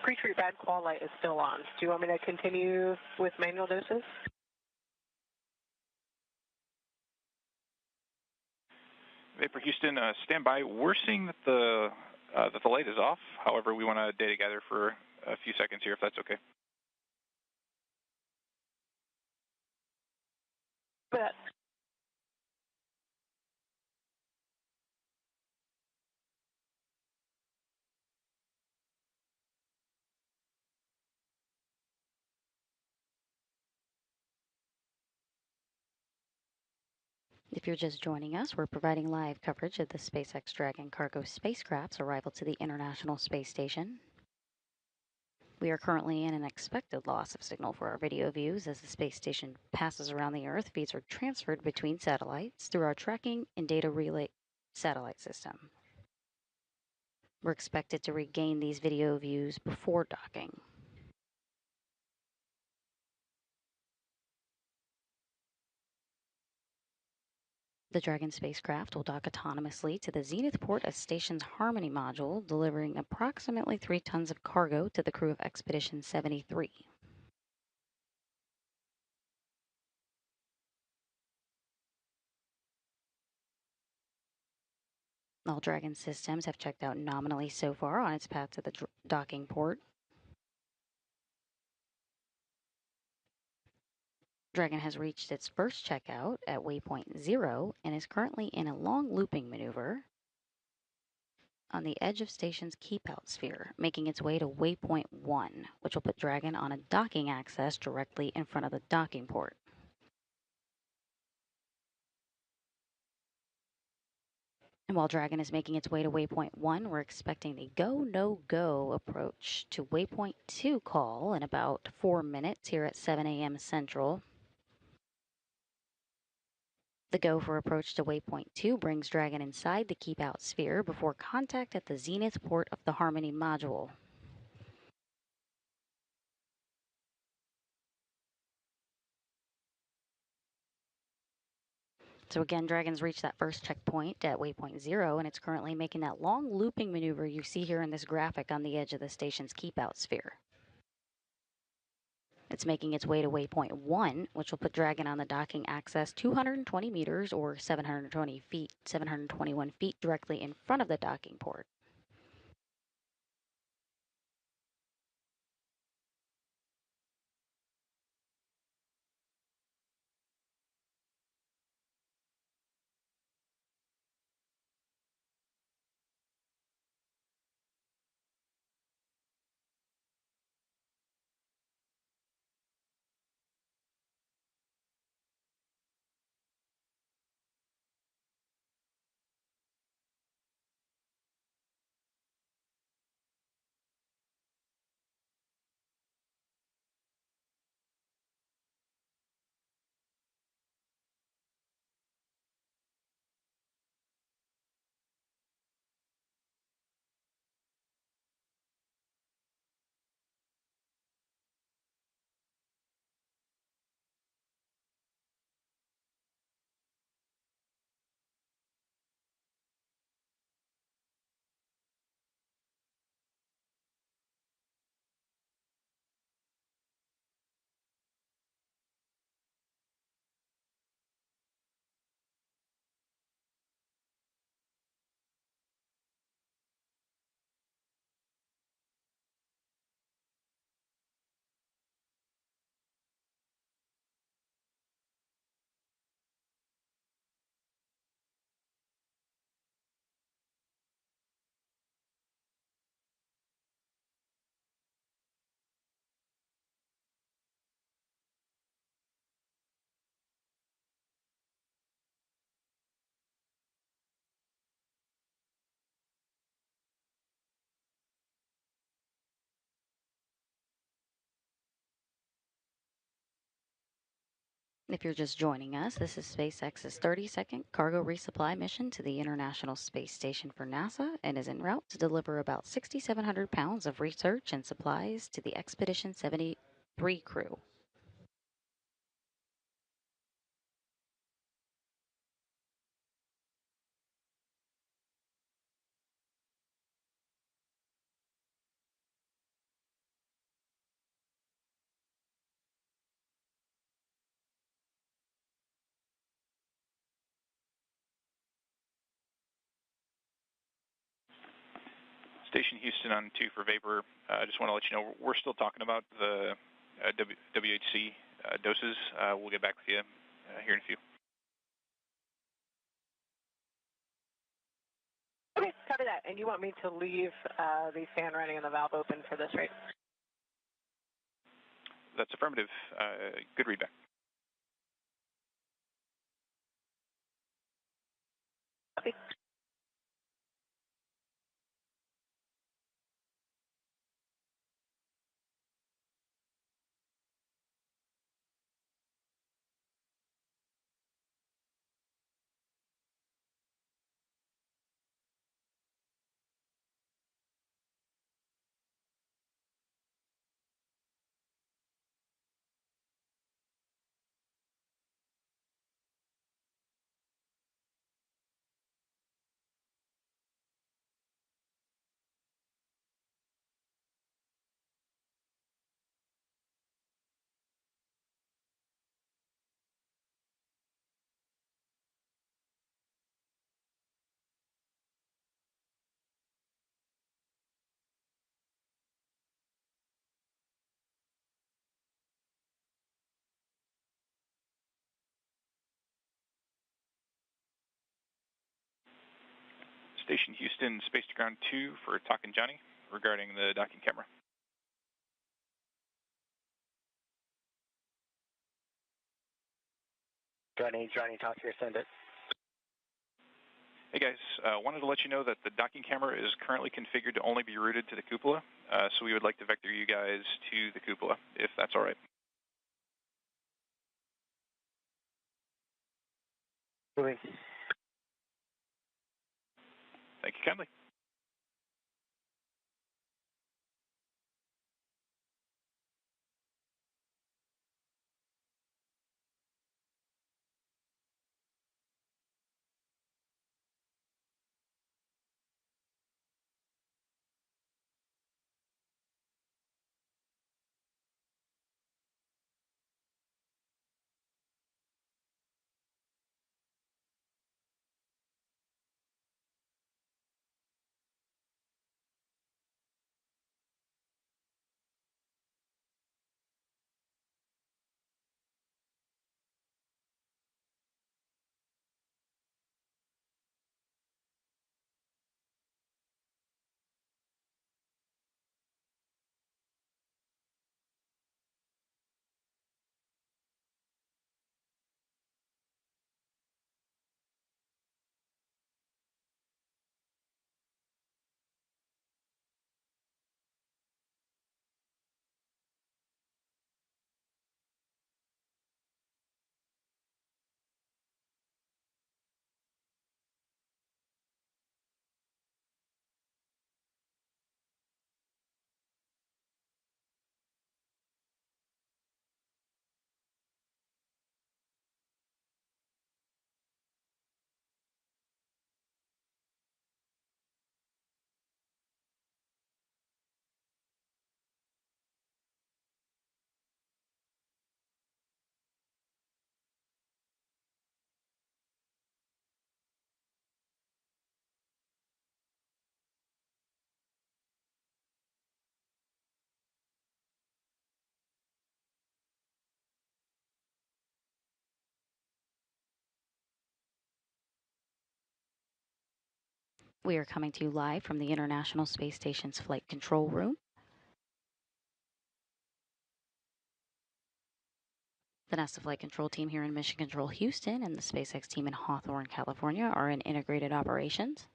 B: pre-treat bad qual light is still on. Do you want me to continue with manual doses?
C: Vapor Houston, stand by. We're seeing that the light is off. However, we want to data gather for a few seconds here, if that's okay.
B: Bet.
A: If you're just joining us, we're providing live coverage of the SpaceX Dragon cargo spacecraft's arrival to the International Space Station. We are currently in an expected loss of signal for our video views as the space station passes around the Earth. Feeds are transferred between satellites through our tracking and data relay satellite system. We're expected to regain these video views before docking. The Dragon spacecraft will dock autonomously to the Zenith port of station's Harmony module, delivering approximately 3 tons of cargo to the crew of Expedition 73. All Dragon systems have checked out nominally so far on its path to the docking port. Dragon has reached its first checkout at waypoint 0 and is currently in a long looping maneuver on the edge of station's keep-out sphere, making its way to waypoint 1, which will put Dragon on a docking access directly in front of the docking port. And while Dragon is making its way to waypoint 1, we're expecting the go, no-go approach to waypoint 2 call in about 4 minutes here at 7 a.m. Central. The go for approach to waypoint 2 brings Dragon inside the keep-out sphere before contact at the Zenith port of the Harmony module. So again, Dragon's reached that first checkpoint at waypoint 0, and it's currently making that long looping maneuver you see here in this graphic on the edge of the station's keep-out sphere. It's making its way to waypoint 1, which will put Dragon on the docking access 220 meters or 721 feet directly in front of the docking port. If you're just joining us, this is SpaceX's 30-second cargo resupply mission to the International Space Station for NASA and is en route to deliver about 6,700 pounds of research and supplies to the Expedition 73 crew.
C: Station Houston on 2 for Vapor. I just want to let you know we're still talking about the WHC doses. We'll get back with you here in a few.
B: Okay, copy that. And you want me to leave the fan running and the valve open for this, right?
C: That's affirmative. Good readback.
B: Copy.
C: Station Houston, Space to Ground 2 for talking Johnny regarding the docking camera.
D: Johnny, talk to your send it.
C: Hey guys, wanted to let you know that the docking camera is currently configured to only be routed to the cupola, so we would like to vector you guys to the cupola, if that's all right.
D: Moving.
C: Thank you kindly.
A: We are coming to you live from the International Space Station's flight control room. The NASA Flight Control Team here in Mission Control Houston and the SpaceX team in Hawthorne, California are in integrated operations.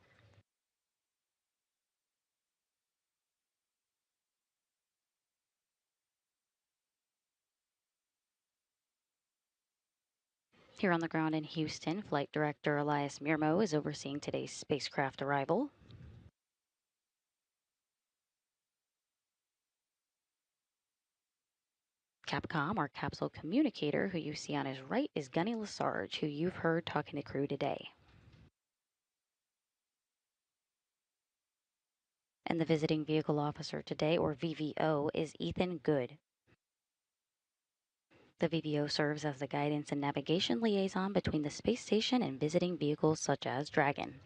A: Here on the ground in Houston, Flight Director Elias Mirmo is overseeing today's spacecraft arrival. Capcom, our capsule communicator, who you see on his right, is Gunny Lesarge, who you've heard talking to crew today. And the visiting vehicle officer today, or VVO, is Ethan Good. The VVO serves as the guidance and navigation liaison between the space station and visiting vehicles such as Dragon.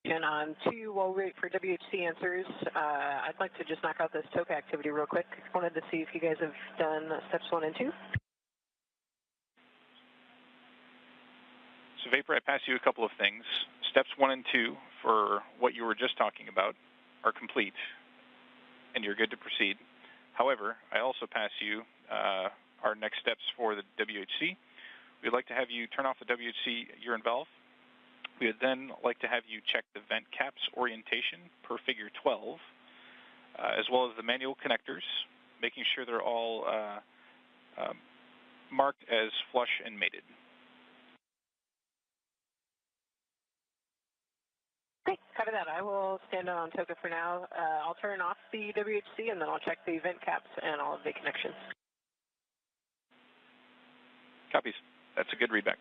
B: And on 2, while we wait for WHC answers, I'd like to just knock out this TOCA activity real quick. Wanted to see if you guys have done steps 1 and 2.
C: So Vapor, I pass you a couple of things. Steps 1 and 2 for what you were just talking about are complete, and you're good to proceed. However, I also pass you our next steps for the WHC. We'd like to have you turn off the WHC urine valve. We would then like to have you check the vent caps orientation per figure 12, as well as the manual connectors, making sure they're all marked as flush and mated.
B: Okay, copy that. I will stand on TOCA for now. I'll turn off the WHC and then I'll check the vent caps and all of the connections.
C: Copies. That's a good readback.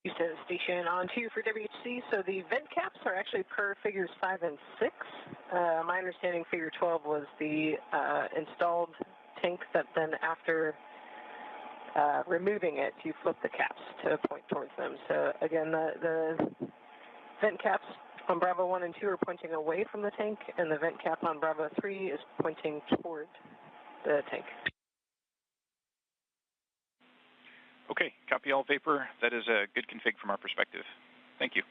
B: Houston Station on 2 for WHC. So the vent caps are actually per figures 5 and 6. My understanding figure 12 was the installed tank that then after removing it, you flip the caps to point towards them. So again, the vent caps on Bravo 1 and 2 are pointing away from the tank, and the vent cap on Bravo 3 is pointing toward the tank.
C: Okay, copy all, Vapor. That is a good config from our perspective. Thank you.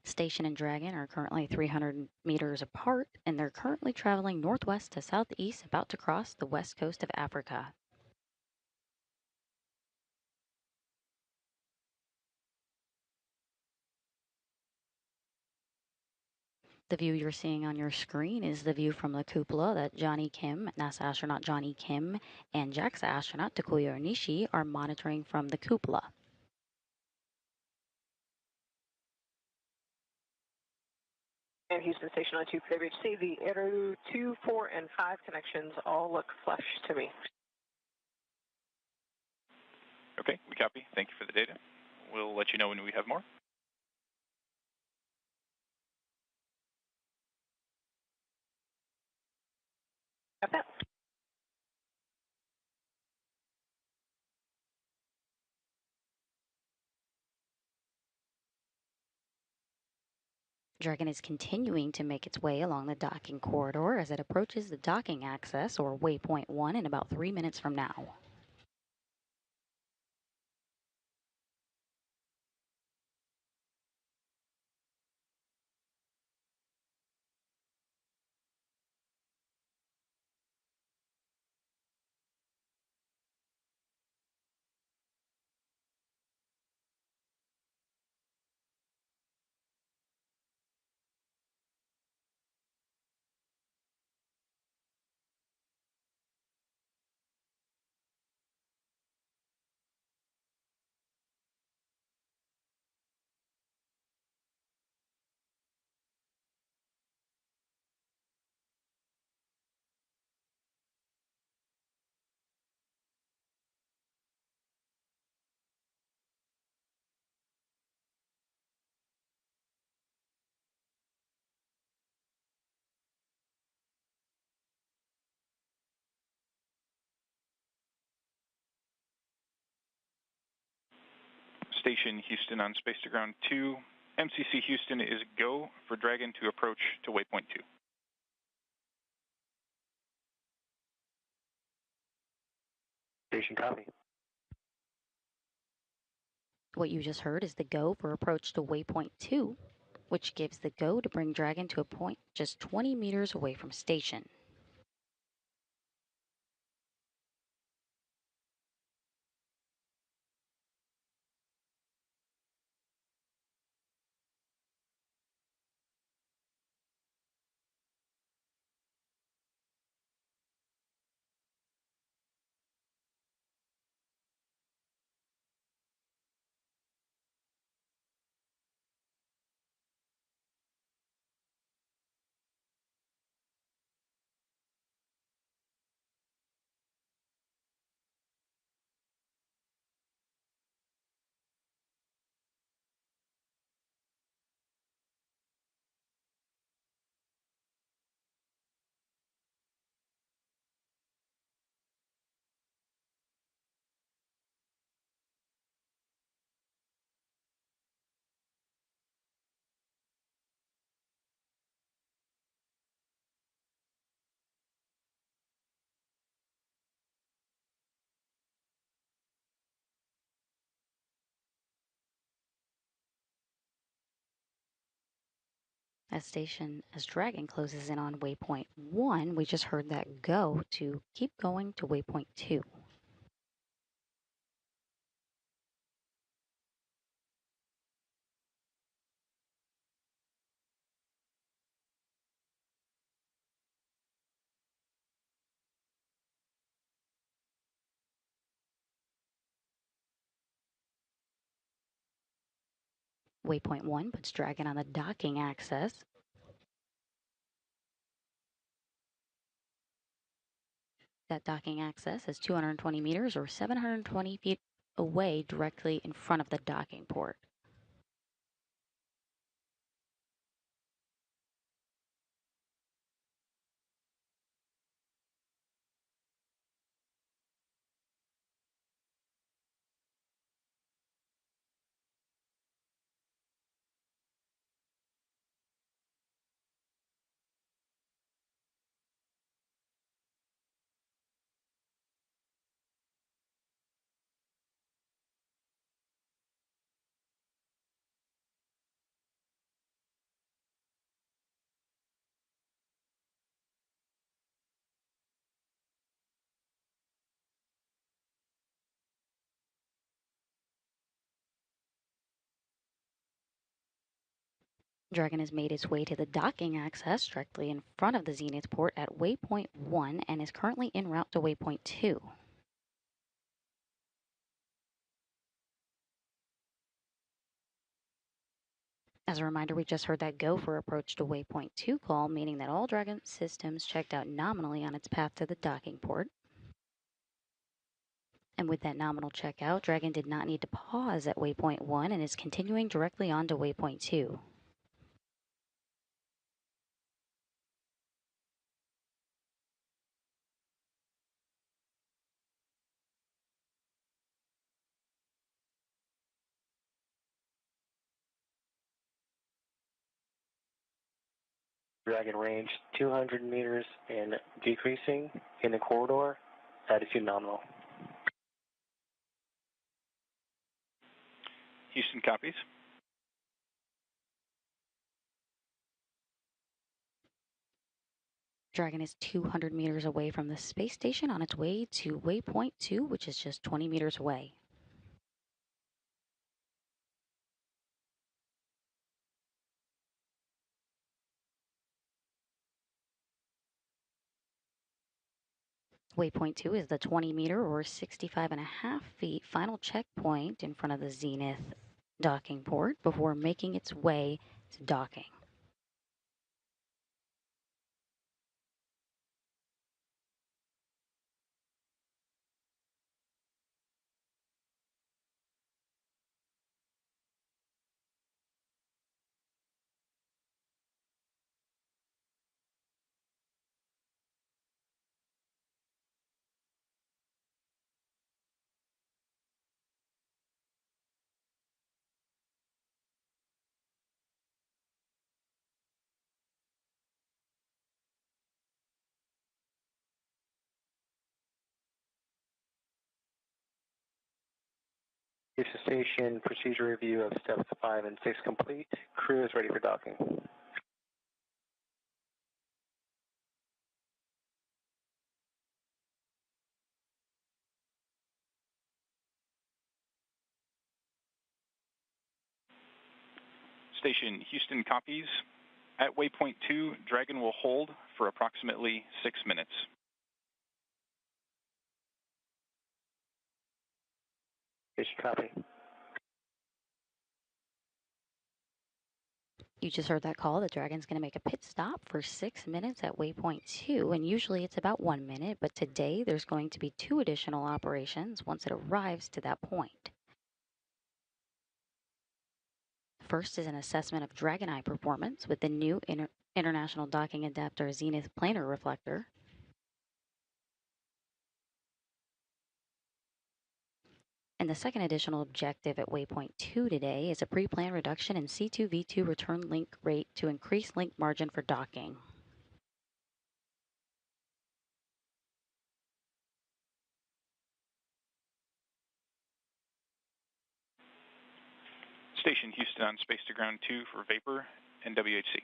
A: Station and Dragon are currently 300 meters apart, and they're currently traveling northwest to southeast, about to cross the west coast of Africa. The view you're seeing on your screen is the view from the cupola that Johnny Kim, NASA astronaut Johnny Kim, and JAXA astronaut Takuya Onishi are monitoring from the cupola.
B: And Houston Station on 2 for WHC, the Arrow 2, 4, and 5 connections all look flush to me.
C: Okay, we copy. Thank you for the data. We'll let you know when we have more.
B: Got that.
A: Dragon is continuing to make its way along the docking corridor as it approaches the docking access, or waypoint 1, in about 3 minutes from now.
C: Station Houston on Space to Ground 2. MCC Houston is go for Dragon to approach to waypoint 2.
E: Station copy.
A: What you just heard is the go for approach to waypoint 2, which gives the go to bring Dragon to a point just 20 meters away from station. As Dragon closes in on waypoint 1, we just heard that go to keep going to waypoint 2. Waypoint 1 puts Dragon on the docking axis. That docking axis is 220 meters or 720 feet away directly in front of the docking port. Dragon has made its way to the docking axis directly in front of the Zenith port at waypoint 1 and is currently en route to waypoint 2. As a reminder, we just heard that go for approach to waypoint 2 call, meaning that all Dragon systems checked out nominally on its path to the docking port. And with that nominal checkout, Dragon did not need to pause at waypoint 1 and is continuing directly on to waypoint 2.
E: Dragon range 200 meters and decreasing in the corridor, attitude nominal.
C: Houston copies.
A: Dragon is 200 meters away from the space station on its way to waypoint 2, which is just 20 meters away. Waypoint 2 is the 20 meter or 65.5 feet final checkpoint in front of the Zenith docking port before making its way to docking.
E: Houston Station, procedure review of steps 5 and 6 complete. Crew is ready for docking.
C: Station Houston copies. At waypoint 2, Dragon will hold for approximately 6 minutes.
E: Station copy.
A: You just heard that call. The Dragon's going to make a pit stop for 6 minutes at waypoint 2, and usually it's about 1 minute, but today there's going to be 2 additional operations once it arrives to that point. First is an assessment of Dragon Eye performance with the new International Docking Adapter Zenith Planar Reflector. And the second additional objective at waypoint 2 today is a pre-planned reduction in C2V2 return link rate to increase link margin for docking.
C: Station Houston on space to ground 2 for Vapor and WHC.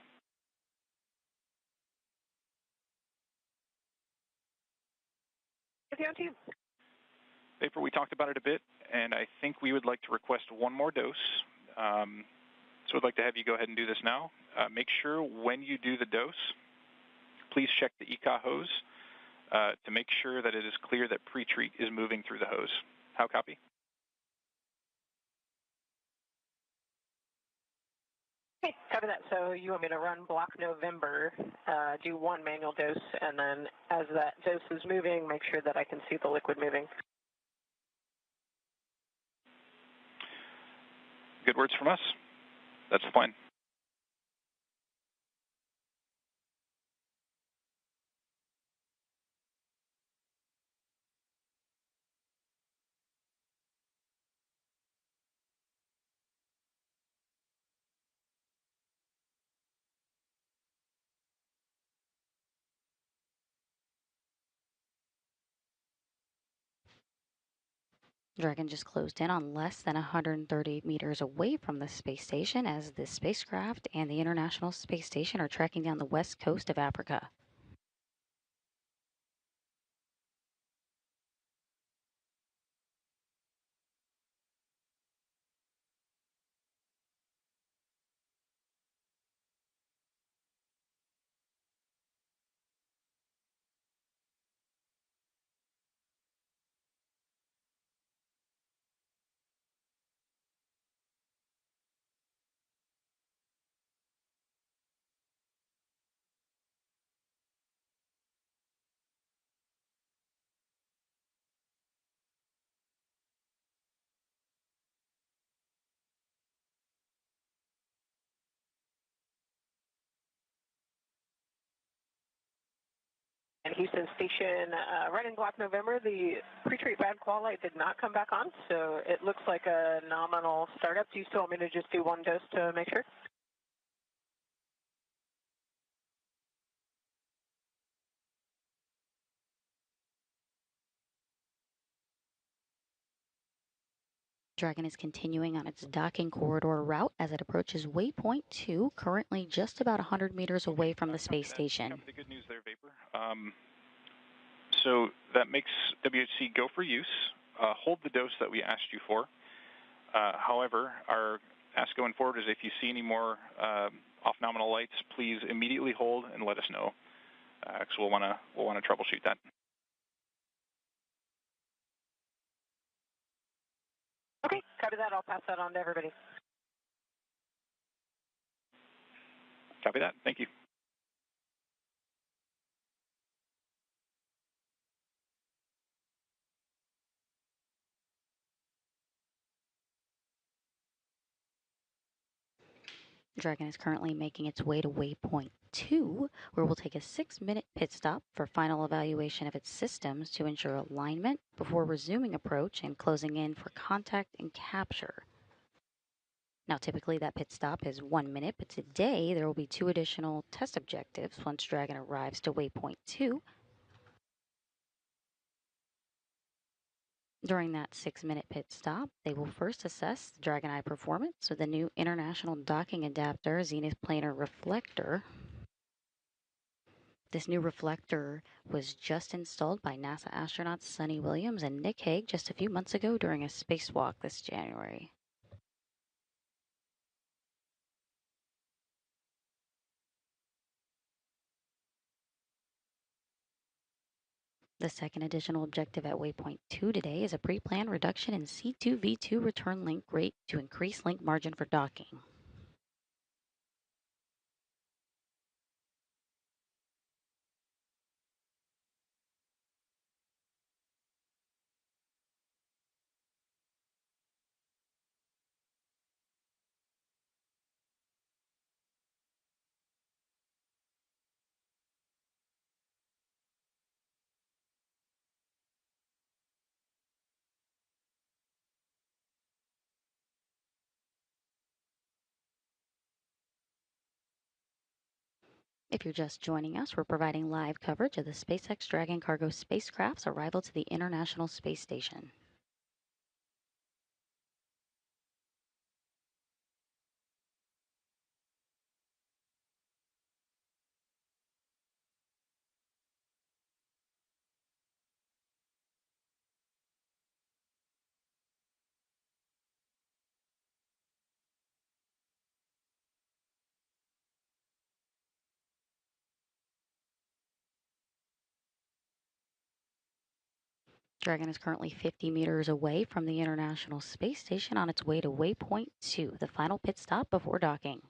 C: Vapor, we talked about it a bit, and I think we would like to request one more dose. So I'd like to have you go ahead and do this now. Make sure when you do the dose, please check the ECA hose to make sure that it is clear that pre-treat is moving through the hose. How copy?
B: Okay, copy that. So you want me to run block November, do one manual dose, and then as that dose is moving, make sure that I can see the liquid moving.
C: Good words from us. That's the plan.
A: Dragon just closed in on less than 130 meters away from the space station as the spacecraft and the International Space Station are tracking down the west coast of Africa.
B: And Houston Station, running block November, the pre-treat bad qual light did not come back on, so it looks like a nominal startup. Do you still want me to just do one dose to make sure?
A: Dragon is continuing on its docking corridor route as it approaches waypoint 2, currently just about 100 meters away from the space station.
C: The good news there, Vapor. So that makes WHC go for use. Hold the dose that we asked you for. However, our ask going forward is if you see any more off nominal lights, please immediately hold and let us know, because we'll want to troubleshoot that.
B: Okay, copy that. I'll pass that on to everybody.
C: Copy that. Thank you.
A: Dragon is currently making its way to waypoint 2, where we'll take a 6-minute pit stop for final evaluation of its systems to ensure alignment before resuming approach and closing in for contact and capture. Now, typically that pit stop is 1 minute, but today there will be 2 additional test objectives once Dragon arrives to waypoint 2. During that 6-minute pit stop, they will first assess the Dragon Eye performance with the new International Docking Adapter Zenith Planar Reflector. This new reflector was just installed by NASA astronauts Sunny Williams and Nick Hague just a few months ago during a spacewalk this January. The second additional objective at waypoint 2 today is a pre-planned reduction in C2V2 return link rate to increase link margin for docking. If you're just joining us, we're providing live coverage of the SpaceX Dragon cargo spacecraft's arrival to the International Space Station. Dragon is currently 50 meters away from the International Space Station on its way to waypoint 2, the final pit stop before docking.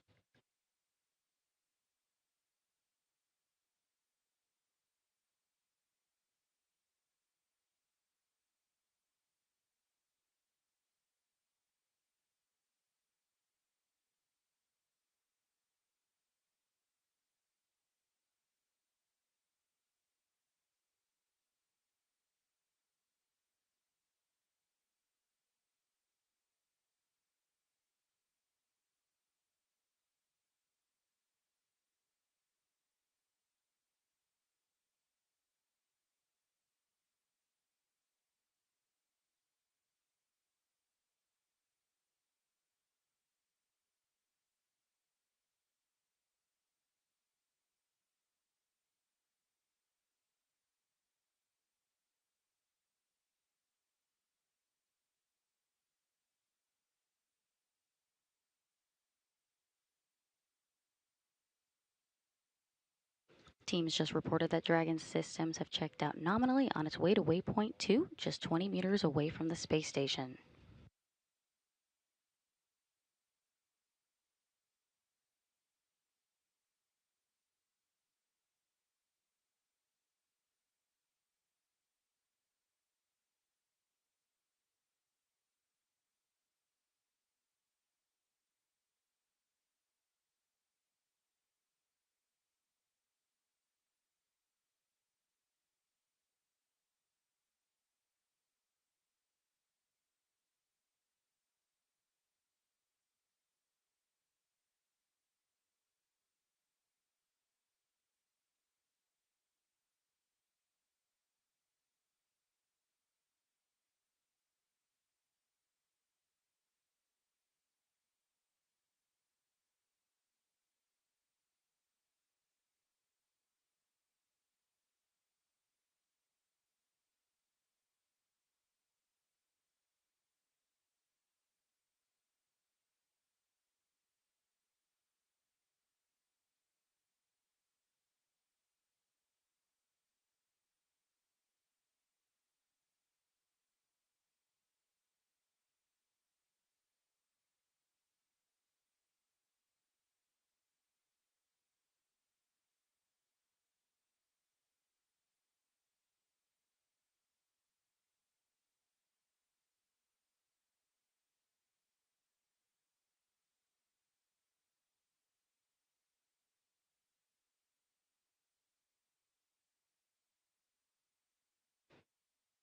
A: Teams just reported that Dragon's systems have checked out nominally on its way to waypoint 2, just 20 meters away from the space station.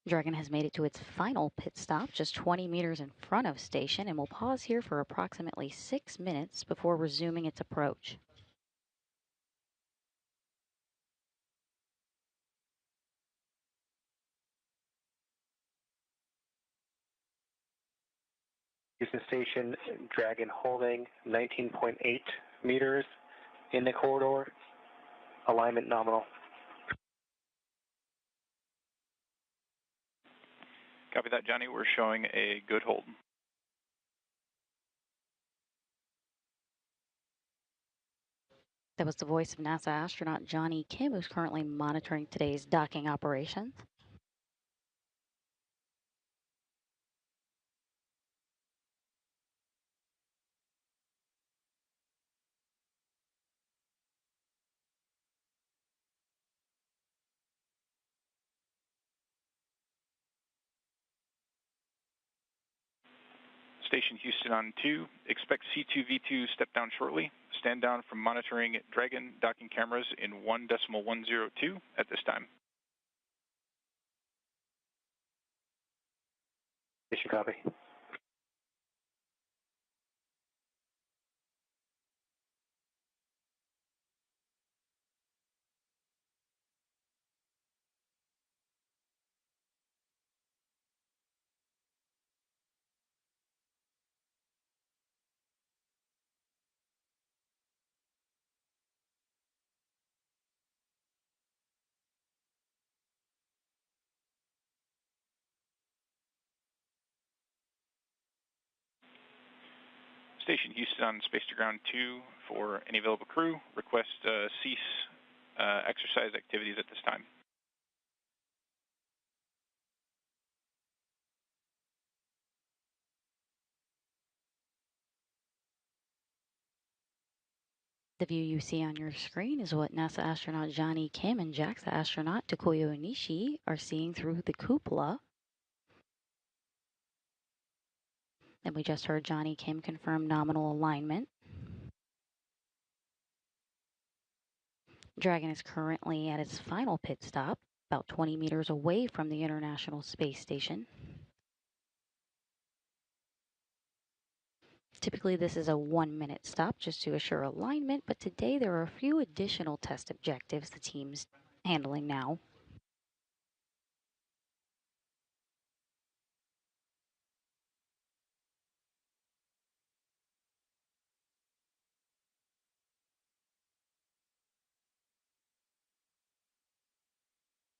A: Dragon has made it to its final pit stop, just 20 meters in front of station, and will pause here for approximately 6 minutes before resuming its approach.
E: Houston Station, Dragon holding 19.8 meters in the corridor, alignment nominal.
C: Copy that, Johnny. We're showing a good hold.
A: That was the voice of NASA astronaut Johnny Kim, who's currently monitoring today's docking operations.
C: Station Houston on 2. Expect C2V2 step down shortly. Stand down from monitoring Dragon docking cameras in 1.102 at this time.
E: Station copy.
C: Station Houston on Space to Ground 2 for any available crew. Request cease exercise activities at this time.
A: The view you see on your screen is what NASA astronaut Johnny Kim and JAXA astronaut Takuya Onishi are seeing through the cupola. And we just heard Johnny Kim confirm nominal alignment. Dragon is currently at its final pit stop, about 20 meters away from the International Space Station. Typically, this is a 1-minute stop just to assure alignment, but today there are a few additional test objectives the team's handling now.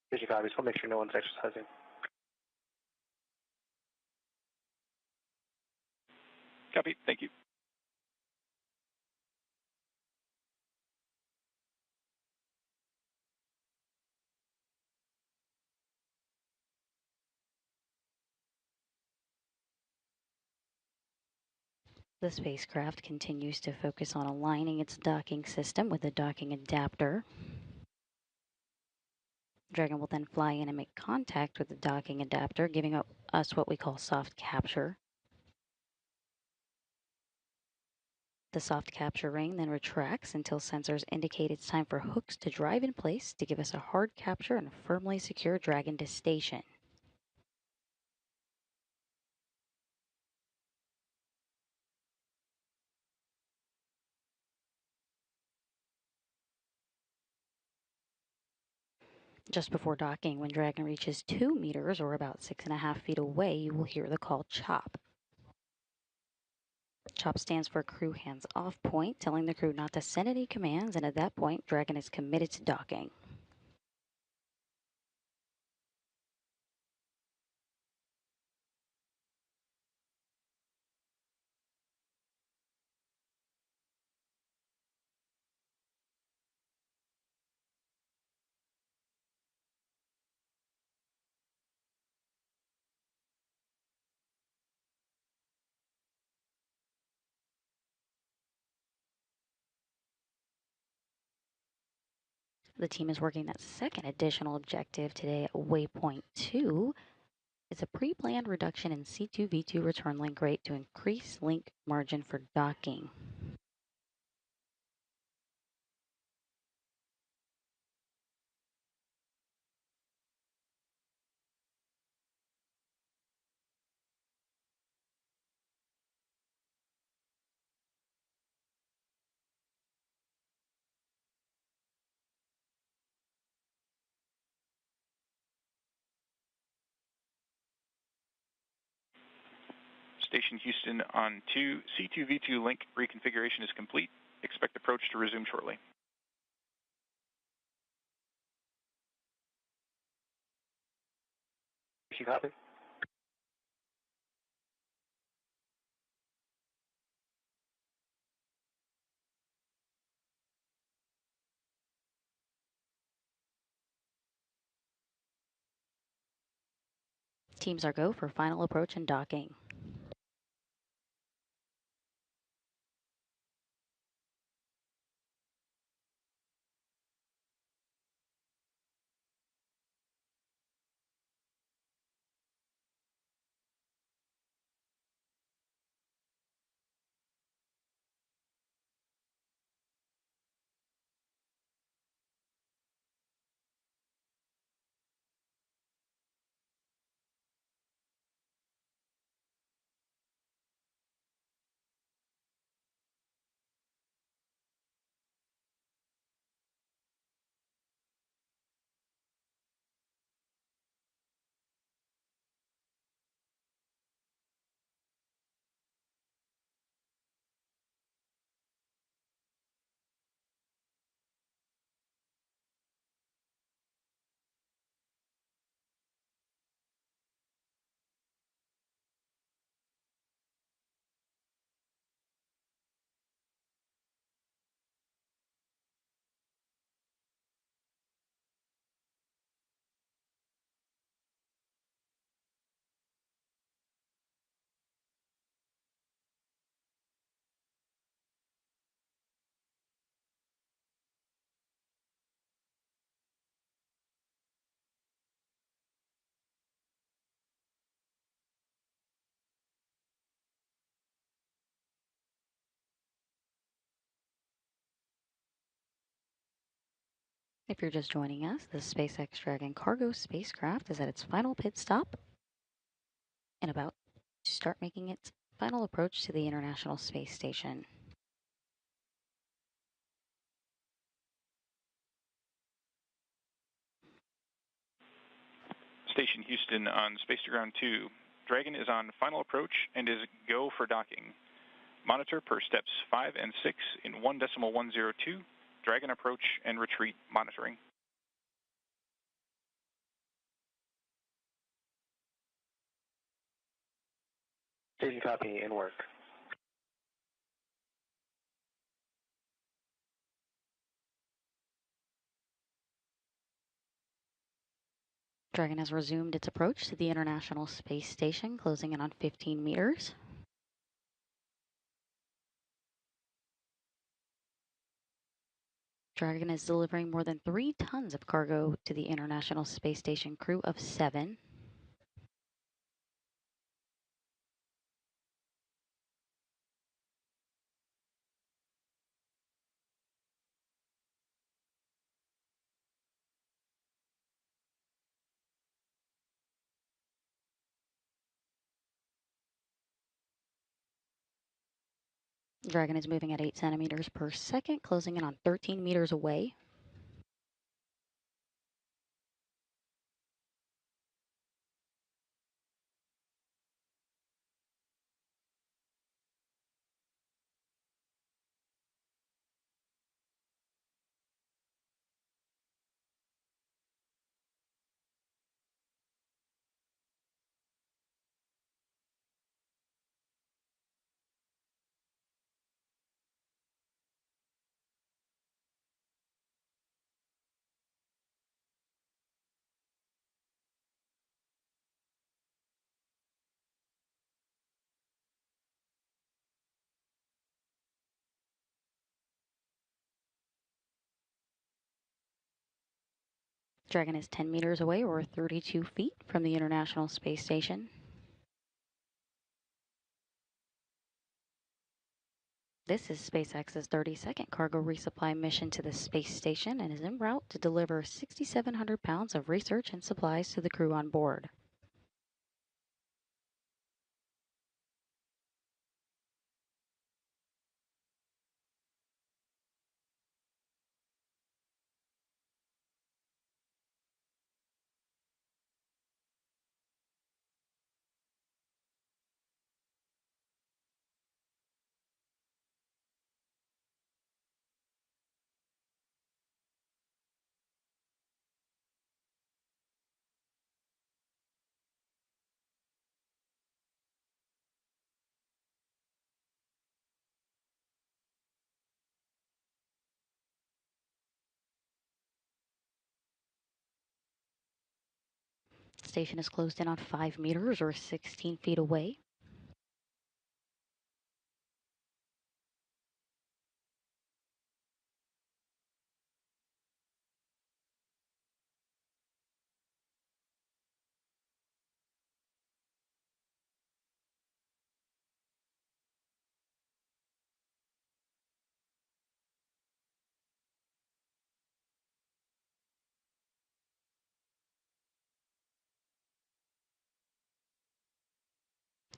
E: Station copy. Just want to make sure no one's exercising.
C: Copy. Thank you.
A: The spacecraft continues to focus on aligning its docking system with the docking adapter. Dragon will then fly in and make contact with the docking adapter, giving us what we call soft capture. The soft capture ring then retracts until sensors indicate it's time for hooks to drive in place to give us a hard capture and firmly secure Dragon to station. Just before docking, when Dragon reaches 2 meters or about 6.5 feet away, you will hear the call CHOP. CHOP stands for crew hands off point, telling the crew not to send any commands, and at that point, Dragon is committed to docking. The team is working that second additional objective today at waypoint 2. It's a pre-planned reduction in C2V2 return link rate to increase link margin for docking.
C: Station Houston on C2V2 link reconfiguration is complete. Expect approach to resume shortly.
E: You copy?
A: Teams are go for final approach and docking. If you're just joining us, the SpaceX Dragon cargo spacecraft is at its final pit stop and about to start making its final approach to the International Space Station.
C: Station Houston on Space to Ground 2. Dragon is on final approach and is go for docking. Monitor per steps 5 and 6 in 1.102. Dragon approach and retreat monitoring.
E: Station copy, in work.
A: Dragon has resumed its approach to the International Space Station, closing in on 15 meters. Dragon is delivering more than 3 tons of cargo to the International Space Station crew of 7. Dragon is moving at 8 centimeters per second, closing in on 13 meters away. Dragon is 10 meters away, or 32 feet, from the International Space Station. This is SpaceX's 32nd cargo resupply mission to the space station and is en route to deliver 6,700 pounds of research and supplies to the crew on board. Station is closed in on 5 meters, or 16 feet away.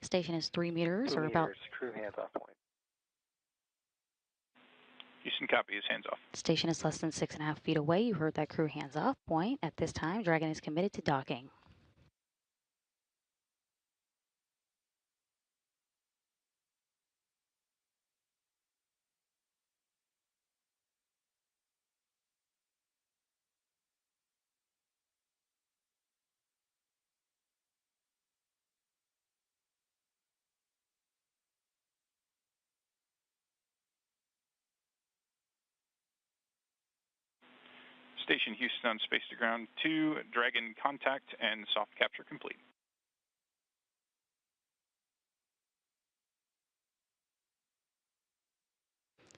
A: Station is 3 meters,
E: 2
A: or about...
E: meters, crew hands off point.
C: Houston, copy. His hands off.
A: Station is less than 6.5 feet away. You heard that crew hands off point. At this time, Dragon is committed to docking.
C: Station Houston on space to ground 2, Dragon contact and soft capture complete.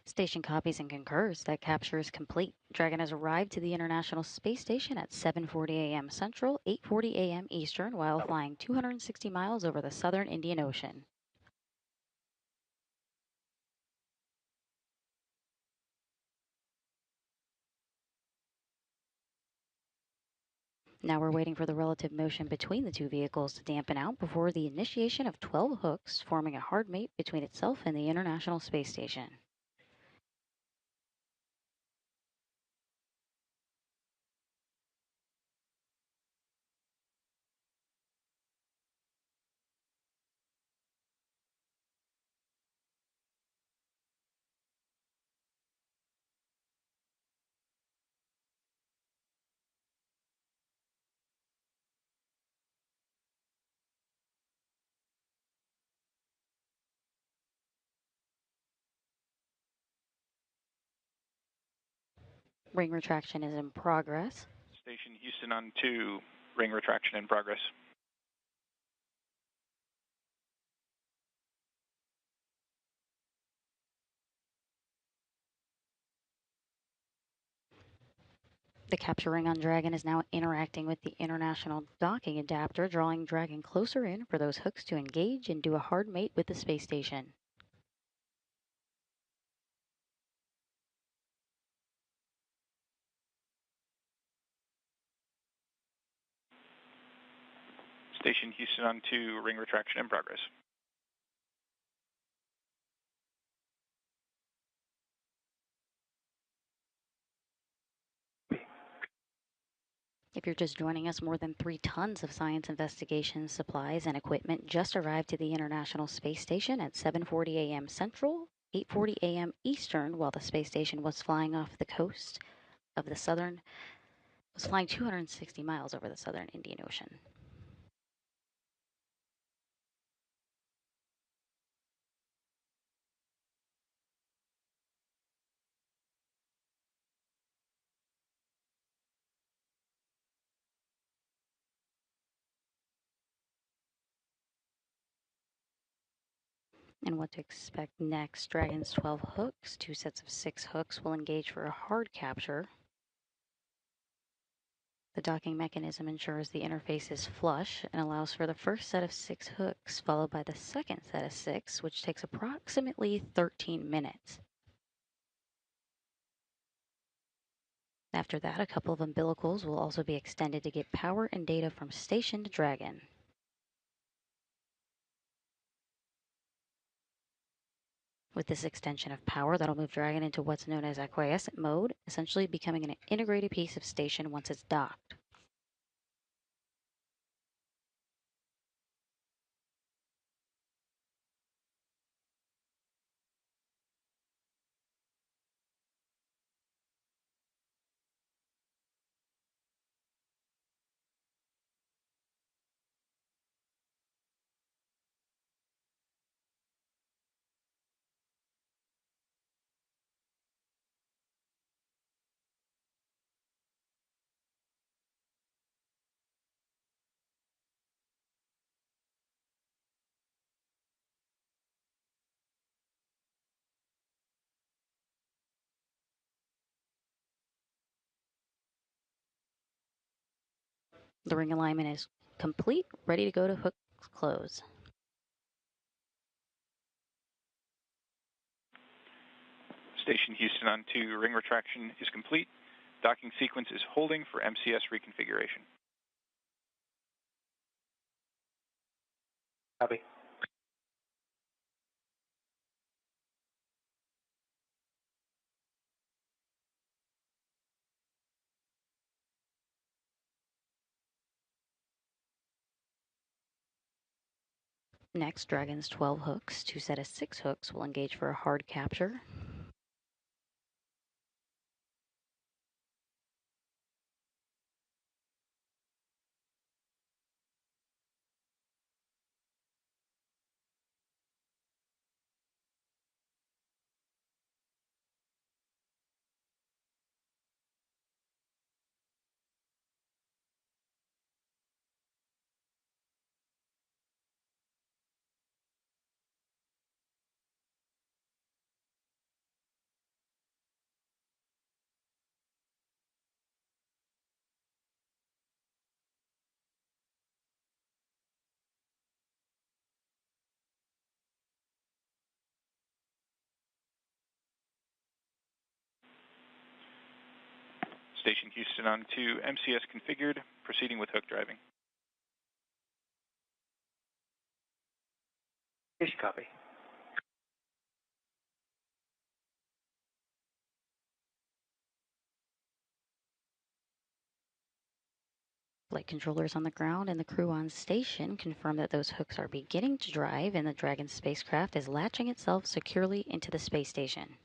A: Station copies and concurs that capture is complete. Dragon has arrived to the International Space Station at 7:40 a.m. Central, 8:40 a.m. Eastern, while flying 260 miles over the southern Indian Ocean. Now we're waiting for the relative motion between the two vehicles to dampen out before the initiation of 12 hooks, forming a hard mate between itself and the International Space Station. Ring retraction is in progress.
C: Station Houston on 2, ring retraction in progress.
A: The capture ring on Dragon is now interacting with the international docking adapter, drawing Dragon closer in for those hooks to engage and do a hard mate with the space station.
C: Station Houston on 2, ring retraction in progress.
A: If you're just joining us, more than 3 tons of science investigation supplies and equipment just arrived to the International Space Station at 7:40 a.m. Central, 8:40 a.m. Eastern, while the space station was flying off the coast of the southern, was flying 260 miles over the southern Indian Ocean. And what to expect next. Dragon's 12 hooks, 2 sets of 6 hooks will engage for a hard capture. The docking mechanism ensures the interface is flush and allows for the first set of 6 hooks, followed by the second set of 6, which takes approximately 13 minutes. After that, a couple of umbilicals will also be extended to get power and data from station to Dragon. With this extension of power, that'll move Dragon into what's known as acquiescent mode, essentially becoming an integrated piece of station once it's docked. The ring alignment is complete, ready to go to hook close.
C: Station Houston on 2, ring retraction is complete. Docking sequence is holding for MCS reconfiguration.
E: Copy.
A: Next, Dragon's 12 hooks, 2 sets of 6 hooks will engage for a hard capture.
C: Station Houston on 2, MCS configured, proceeding with hook driving.
E: Station copy.
A: Flight controllers on the ground and the crew on station confirm that those hooks are beginning to drive and the Dragon spacecraft is latching itself securely into the space station.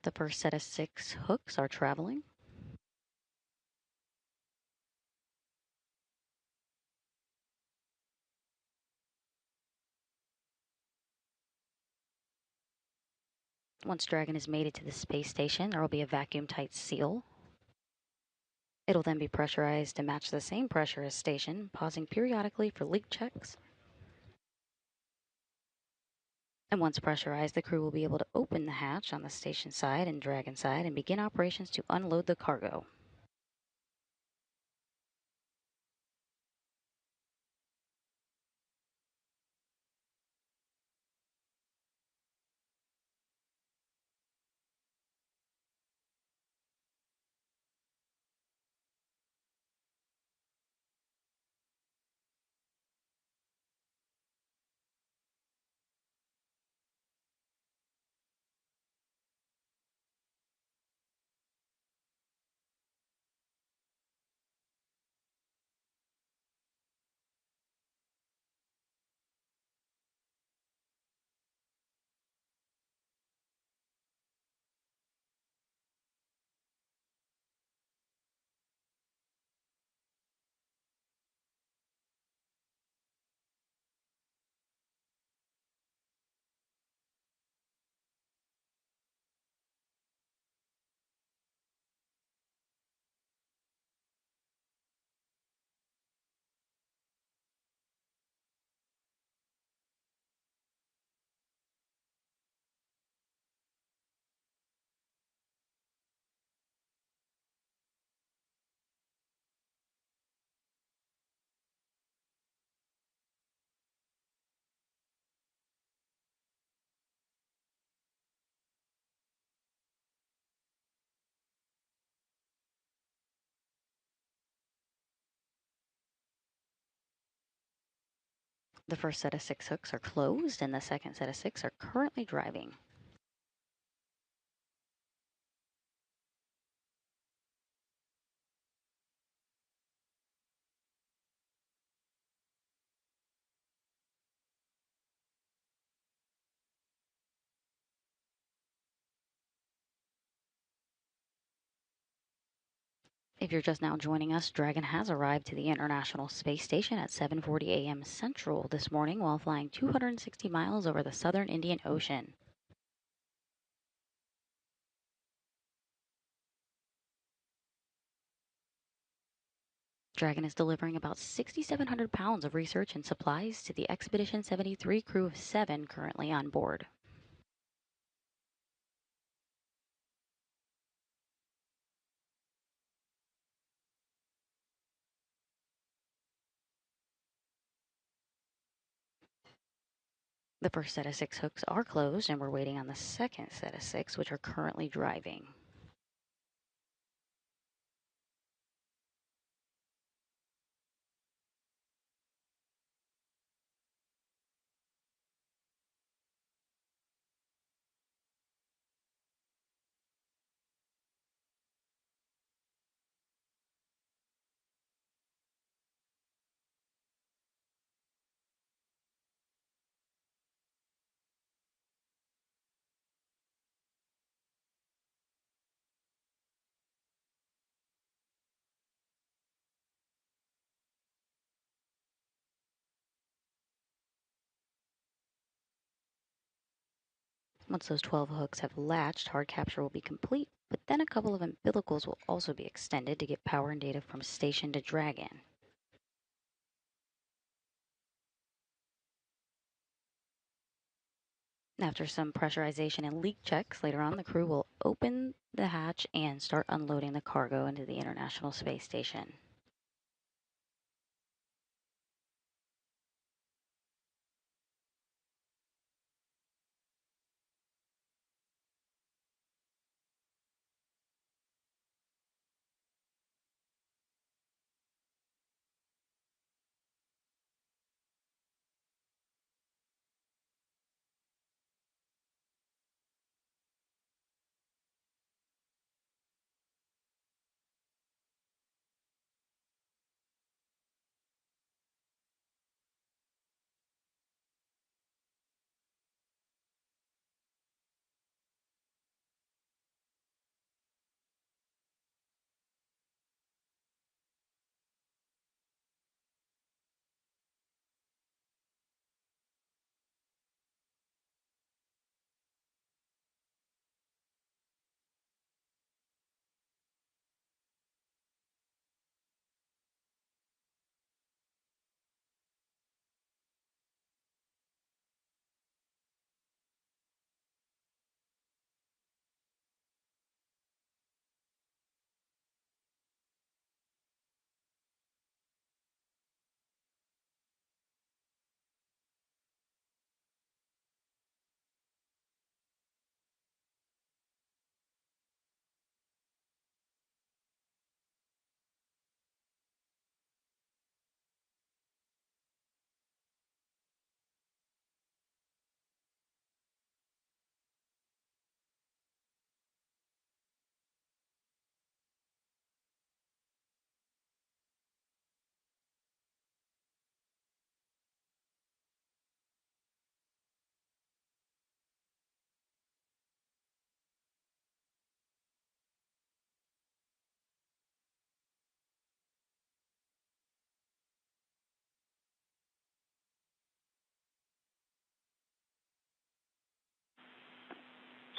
A: The first set of 6 hooks are traveling. Once Dragon is mated to the space station, there will be a vacuum-tight seal. It'll then be pressurized to match the same pressure as station, pausing periodically for leak checks. And once pressurized, the crew will be able to open the hatch on the station side and Dragon side and begin operations to unload the cargo. The first set of 6 hooks are closed, and the second set of 6 are currently driving. If you're just now joining us, Dragon has arrived to the International Space Station at 7:40 a.m. Central this morning while flying 260 miles over the southern Indian Ocean. Dragon is delivering about 6,700 pounds of research and supplies to the Expedition 73 crew of 7 currently on board. The first set of 6 hooks are closed, and we're waiting on the second set of 6, which are currently driving. Once those 12 hooks have latched, hard capture will be complete, but then a couple of umbilicals will also be extended to get power and data from station to Dragon. After some pressurization and leak checks, later on the crew will open the hatch and start unloading the cargo into the International Space Station.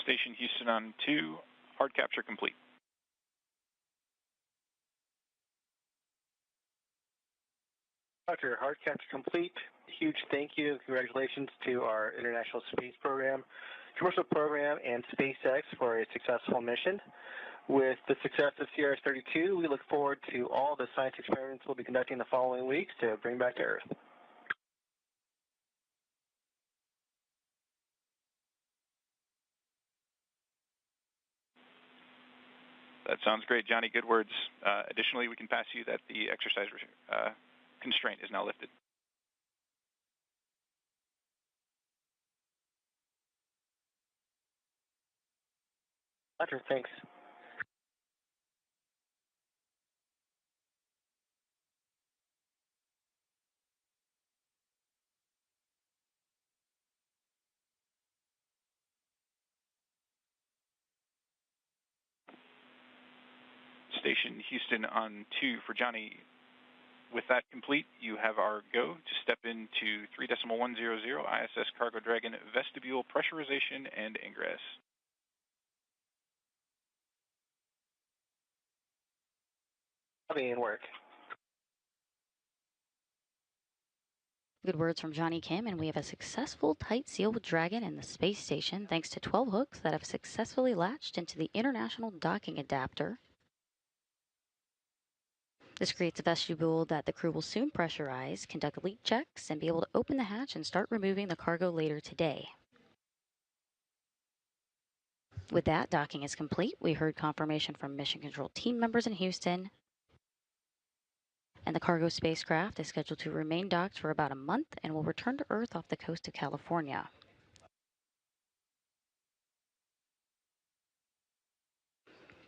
C: Station Houston on 2, hard capture complete.
E: Roger, hard capture complete. Huge thank you and congratulations to our International Space Program, Commercial Program, and SpaceX for a successful mission. With the success of CRS-32, we look forward to all the science experiments we'll be conducting the following weeks to bring back to Earth.
C: That sounds great, Johnny. Good words. Additionally, we can pass you that the exercise constraint is now lifted.
E: Roger, thanks.
C: Station Houston on 2 for Johnny. With that complete, you have our go to step into 3.100 ISS Cargo Dragon vestibule pressurization and ingress.
E: Lobby and work.
A: Good words from Johnny Kim, and we have a successful tight seal with Dragon in the space station thanks to 12 hooks that have successfully latched into the International Docking Adapter. This creates a vestibule that the crew will soon pressurize, conduct leak checks, and be able to open the hatch and start removing the cargo later today. With that, docking is complete. We heard confirmation from Mission Control team members in Houston, and the cargo spacecraft is scheduled to remain docked for about a month and will return to Earth off the coast of California.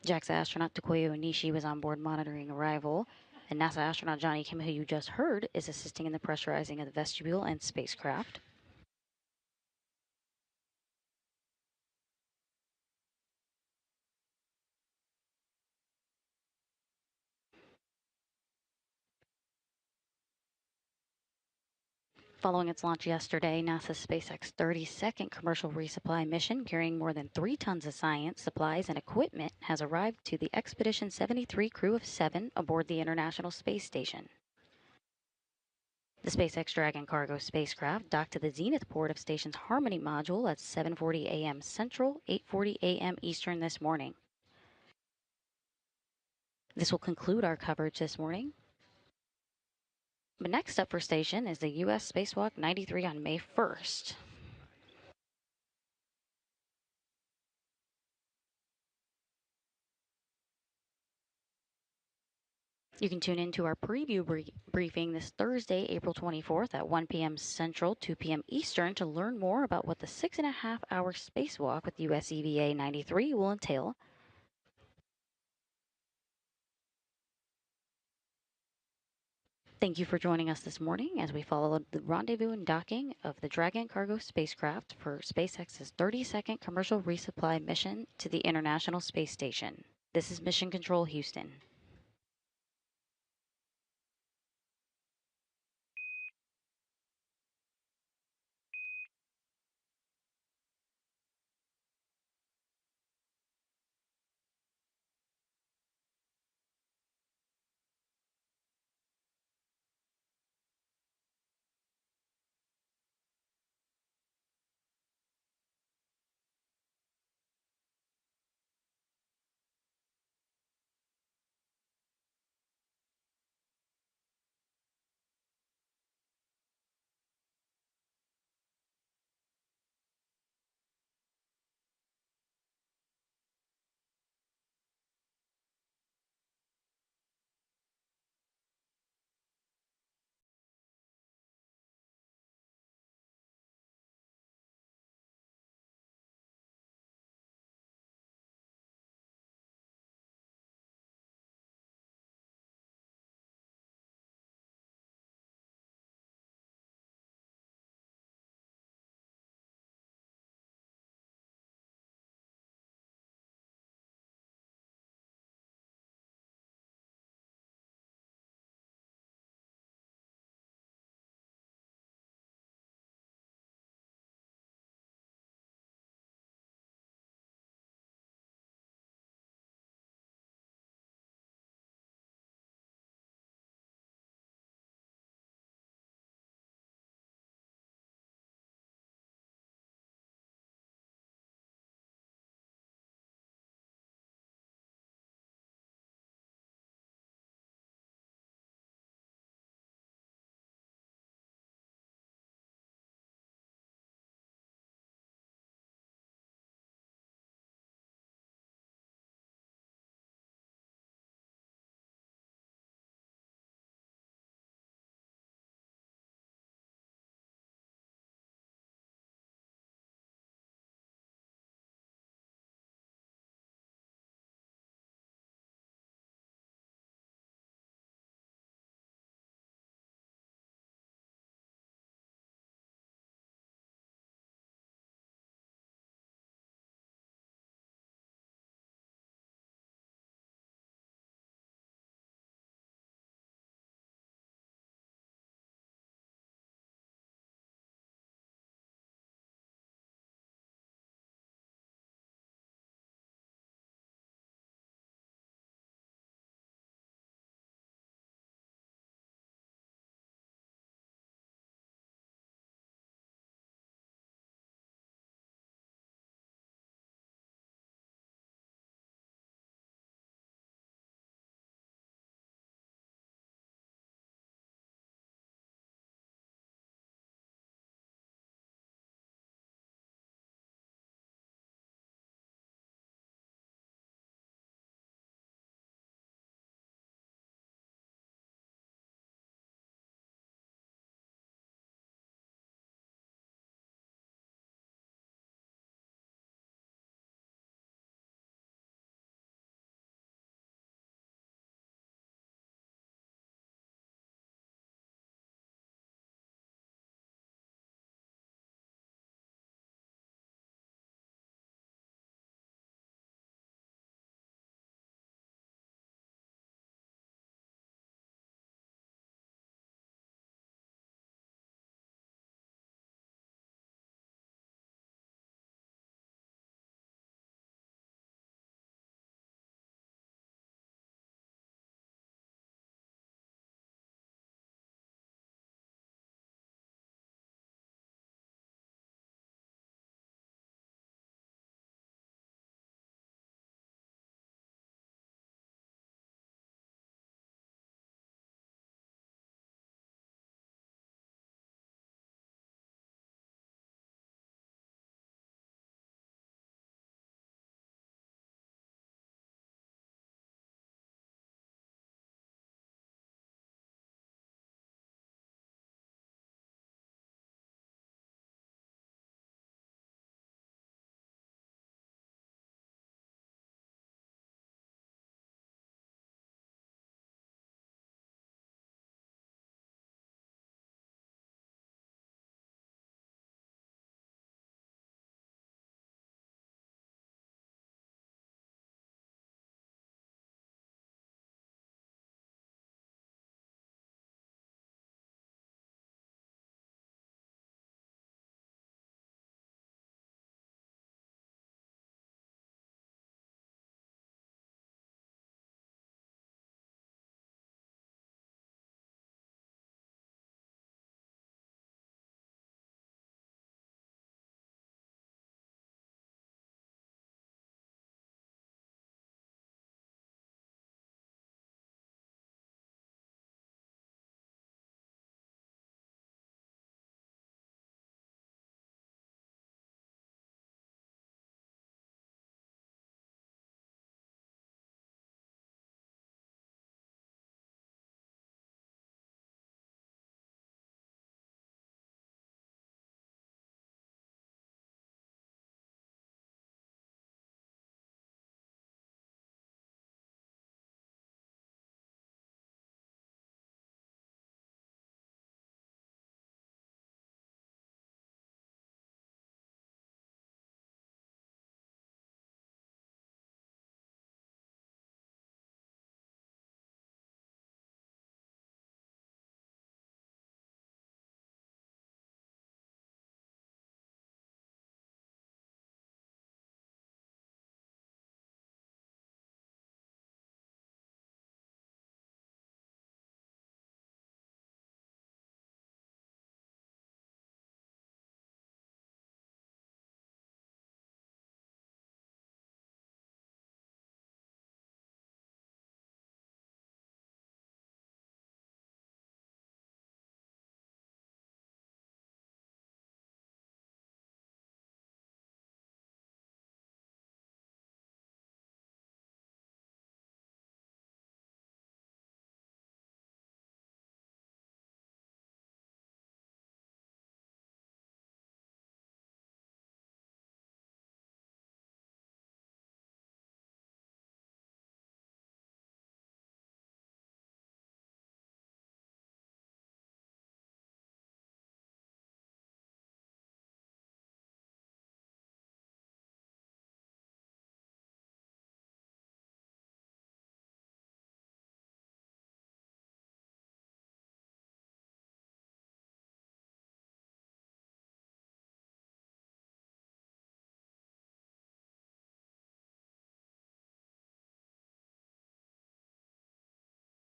A: JAXA astronaut Takuya Onishi was on board monitoring arrival, and NASA astronaut Johnny Kim, who you just heard, is assisting in the pressurizing of the vestibule and spacecraft. Following its launch yesterday, NASA's SpaceX 32nd commercial resupply mission, carrying more than 3 tons of science, supplies, and equipment, has arrived to the Expedition 73 crew of 7 aboard the International Space Station. The SpaceX Dragon cargo spacecraft docked to the zenith port of station's Harmony module at 7:40 a.m. Central, 8:40 a.m. Eastern this morning. This will conclude our coverage this morning. But next up for station is the U.S. Spacewalk 93 on May 1st. You can tune into our preview briefing this Thursday, April 24th at 1 p.m. Central, 2 p.m. Eastern to learn more about what the 6.5-hour spacewalk with US EVA 93 will entail. Thank you for joining us this morning as we follow the rendezvous and docking of the Dragon cargo spacecraft for SpaceX's 32nd commercial resupply mission to the International Space Station. This is Mission Control Houston.